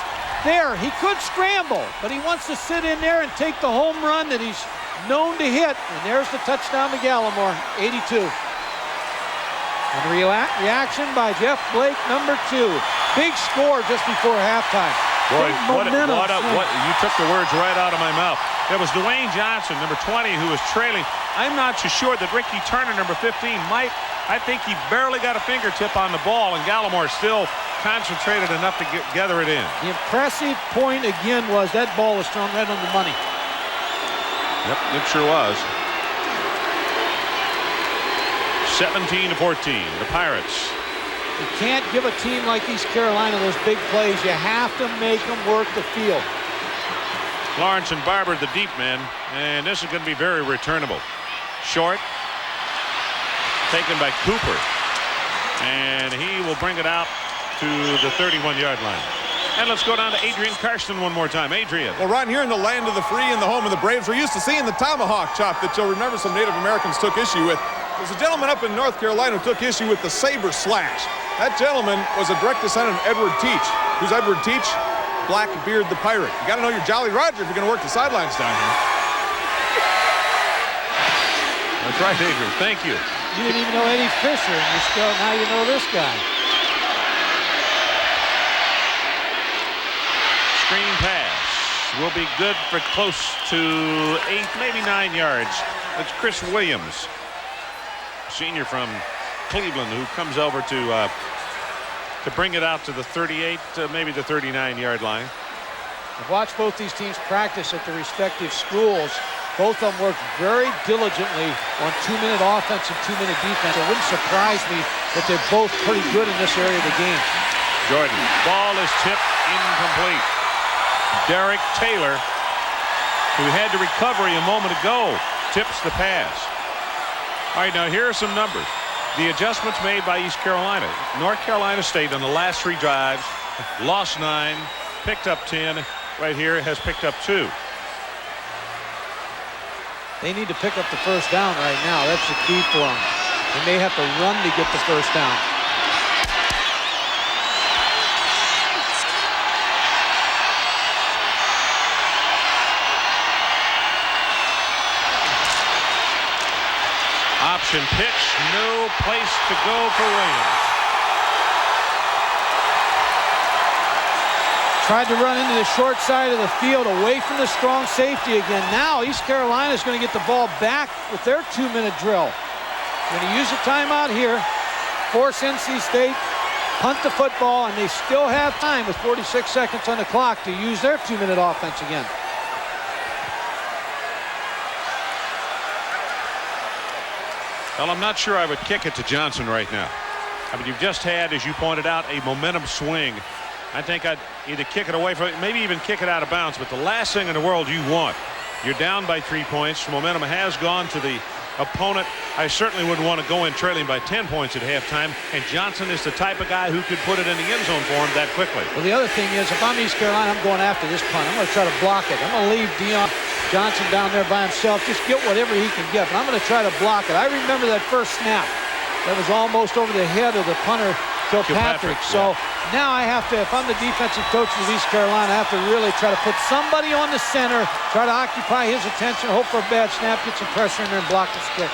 S8: he could scramble, but he wants to sit in there and take the home run that he's known to hit. And there's the touchdown to Gallimore, 82. And reaction by Jeff Blake, number 2. Big score just before halftime.
S1: Boy, you took the words right out of my mouth. It was Dwayne Johnson, number 20, who was trailing. I'm not so sure that Ricky Turner, number 15, might. I think he barely got a fingertip on the ball, and Gallimore still concentrated enough to gather it in.
S8: The impressive point again was that ball was thrown right on the money.
S1: Yep, it sure was. 17 to 14. The Pirates
S8: You can't give a team like East Carolina those big plays. You have to make them work the field.
S1: Lawrence and Barber, the deep men, and this is going to be very returnable. Short, taken by Cooper, and he will bring it out to the 31-yard line. And let's go down to Adrian Karsten one more time. Adrian.
S9: Well, Ron, here in the land of the free and the home of the Braves, we're used to seeing the tomahawk chop that you'll remember some Native Americans took issue with. There's a gentleman up in North Carolina who took issue with the saber slash. That gentleman was a direct descendant of Edward Teach. Who's Edward Teach? Blackbeard the Pirate. You got to know your Jolly Roger if you're going to work the sidelines down here.
S1: That's right, Adrian. Thank you.
S8: You didn't even know Eddie Fisher, and now you know this guy.
S1: Screen pass will be good for close to 8, maybe 9 yards. It's Chris Williams, senior from Cleveland, who comes over to bring it out to the 38, maybe the 39-yard line.
S8: I've watched both these teams practice at their respective schools. Both of them work very diligently on 2-minute offense and 2-minute defense. It wouldn't surprise me that they're both pretty good in this area of the game.
S1: Jordan, ball is tipped incomplete. Derek Taylor, who had the recovery a moment ago, tips the pass. All right, now here are some numbers. The adjustments made by East Carolina. North Carolina State on the last 3 drives lost 9, picked up 10. Right here has picked up 2.
S8: They need to pick up the first down right now. That's the key for them. They may have to run to get the first down.
S1: Option pitch, no place to go for Williams.
S8: Tried to run into the short side of the field away from the strong safety again. Now East Carolina is going to get the ball back with their 2-minute drill. Going to use a timeout here, force NC State, punt the football, and they still have time with 46 seconds on the clock to use their 2-minute offense again.
S1: Well, I'm not sure I would kick it to Johnson right now. I mean, you've just had, as you pointed out, a momentum swing. I think I'd either kick it away from it, maybe even kick it out of bounds. But the last thing in the world you want, you're down by 3 points. Momentum has gone to the opponent. I certainly wouldn't want to go in trailing by 10 points at halftime. And Johnson is the type of guy who could put it in the end zone for him that quickly.
S8: Well, the other thing is, if I'm East Carolina, I'm going after this punt. I'm going to try to block it. I'm going to leave Deion Johnson down there by himself. Just get whatever he can get. But I'm going to try to block it. I remember that first snap. That was almost over the head of the punter, Kilpatrick. So now I have to, if I'm the defensive coach of East Carolina, I have to really try to put somebody on the center, try to occupy his attention, hope for a bad snap, get some pressure in there, and block the stick.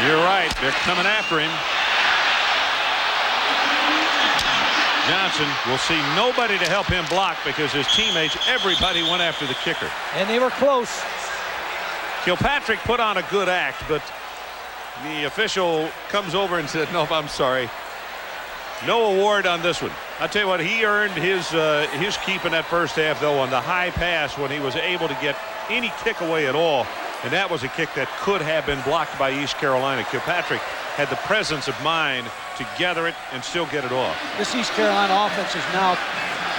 S1: You're right. They're coming after him. Johnson will see nobody to help him block because his teammates, everybody went after the kicker.
S8: And they were close.
S1: Kilpatrick put on a good act, but the official comes over and said, no, I'm sorry. No award on this one. I'll tell you what, he earned his keep in that first half, though, on the high pass when he was able to get any kick away at all. And that was a kick that could have been blocked by East Carolina. Kilpatrick had the presence of mind to gather it and still get it off.
S8: This East Carolina offense is now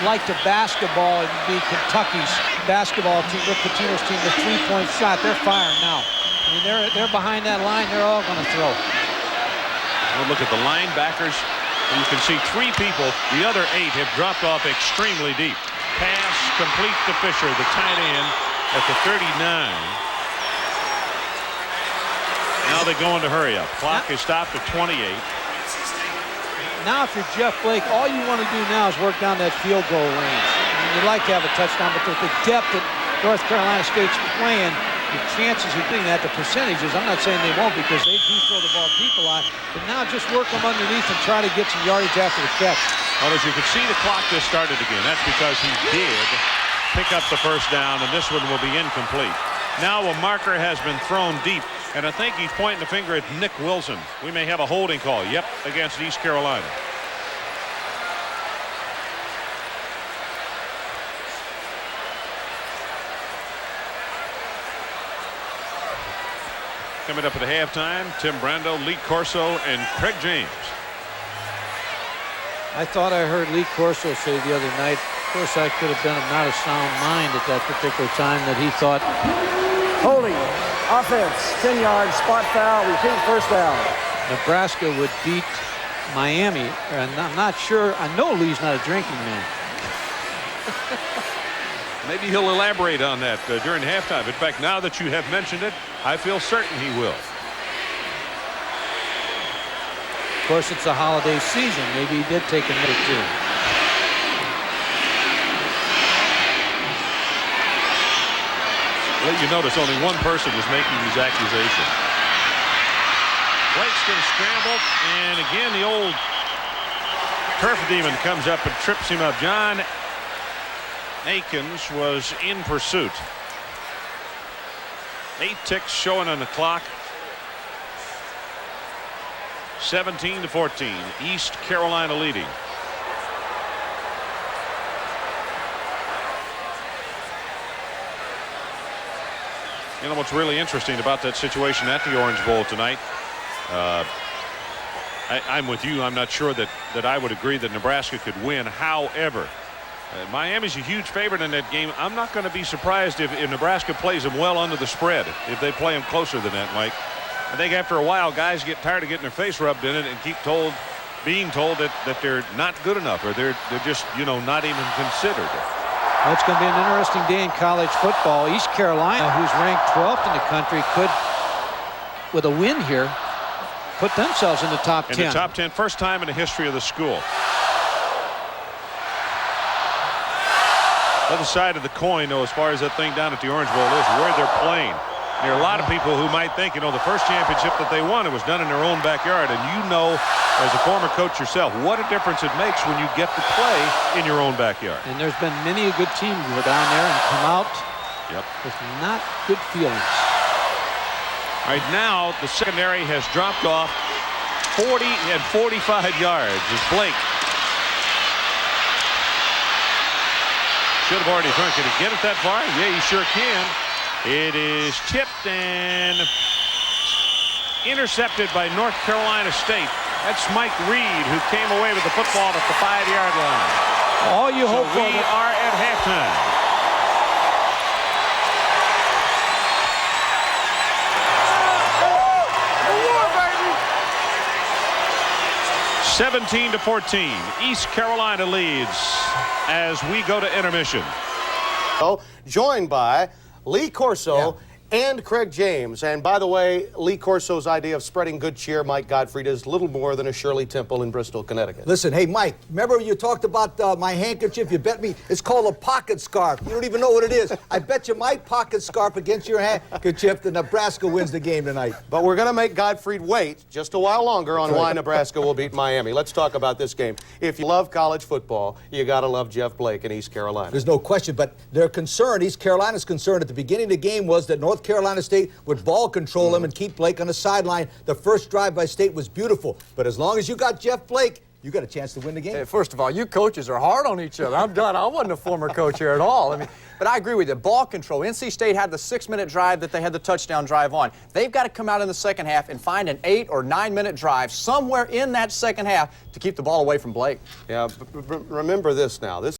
S8: like the basketball. It would be Kentucky's basketball team, Rick Pitino's team, the 3-point shot. They're firing now. I mean, they're behind that line. They're all going to throw.
S1: We'll look at the linebackers. And you can see 3 people. The other 8 have dropped off extremely deep. Pass complete to Fisher, the tight end, at the 39. Now they're going to hurry up. Clock is stopped at 28.
S8: Now if you're Jeff Blake, all you want to do now is work down that field goal range. I mean, you'd like to have a touchdown, but with the depth that North Carolina State's playing, the chances of doing that, the percentages, I'm not saying they won't because they do throw the ball deep a lot, but now just work them underneath and try to get some yardage after the catch.
S1: Well, as you can see, the clock just started again. That's because he did pick up the first down, and this one will be incomplete. Now a marker has been thrown deep, and I think he's pointing the finger at Nick Wilson. We may have a holding call. Yep, against East Carolina. coming up at halftime. Tim Brando, Lee Corso, and Craig James.
S8: I thought I heard Lee Corso say the other night, of course I could have been not a sound mind at that particular time, that he thought,
S11: Holding. Offense. 10 yards. Spot foul. Repeat first down.
S8: Nebraska would beat Miami. And I'm not sure. I know Lee's not a drinking man.
S1: Maybe he'll elaborate on that during halftime. In fact, now that you have mentioned it, I feel certain he will.
S8: Of course, it's a holiday season. Maybe he did take a minute or two.
S1: Let you notice only one person was making these accusations. Blake's going to scramble, and again the old turf demon comes up and trips him up. John Akins was in pursuit. 8 ticks showing on the clock. 17-14. East Carolina leading. You know what's really interesting about that situation at the Orange Bowl tonight? I'm with you. I'm not sure that I would agree that Nebraska could win. However, Miami's a huge favorite in that game. I'm not going to be surprised if Nebraska plays them well under the spread, if they play them closer than that, Mike. I think after a while, guys get tired of getting their face rubbed in it and keep being told that they're not good enough, or they're just, you know, not even considered.
S8: Well, it's going to be an interesting day in college football. East Carolina, who's ranked 12th in the country, could, with a win here, put themselves in the top 10.
S1: In the top 10, first time in the history of the school. Other side of the coin, though, as far as that thing down at the Orange Bowl is where they're playing. There are a lot of people who might think, you know, the first championship that they won, it was done in their own backyard. And you know, as a former coach yourself, what a difference it makes when you get to play in your own backyard.
S8: And there's been many a good team who go down there and come out with not good feelings.
S1: All right, now the secondary has dropped off 40 and 45 yards as Blake should have already thrown. Can he get it that far? Yeah, he sure can. It is tipped and intercepted by North Carolina State. That's Mike Reed, who came away with the football at the 5-yard line.
S8: All you hope for.
S1: We are at halftime. (17 to 14). East Carolina leads as we go to intermission.
S12: Joined by Lee Corso and Craig James. And by the way, Lee Corso's idea of spreading good cheer, Mike Gottfried, is little more than a Shirley Temple in Bristol, Connecticut.
S13: Listen, hey, Mike, remember you talked about my handkerchief? You bet me it's called a pocket scarf. You don't even know what it is. I bet you my pocket scarf against your handkerchief that Nebraska wins the game tonight.
S12: But we're going to make Gottfried wait just a while longer on why Nebraska will beat Miami. Let's talk about this game. If you love college football, you got to love Jeff Blake in East Carolina.
S13: There's no question, but their concern, East Carolina's concern at the beginning of the game was that North Carolina State would ball control them and keep Blake on the sideline. The first drive by State was beautiful, but as long as you got Jeff Blake, you got a chance to win the game.
S14: Hey, first of all, you coaches are hard on each other. I'm done. I wasn't a former coach here at all. I mean, but I agree with you. Ball control. NC State had the 6-minute drive that they had the touchdown drive on. They've got to come out in the second half and find an 8- or 9-minute drive somewhere in that second half to keep the ball away from Blake.
S12: Yeah, but remember this now. This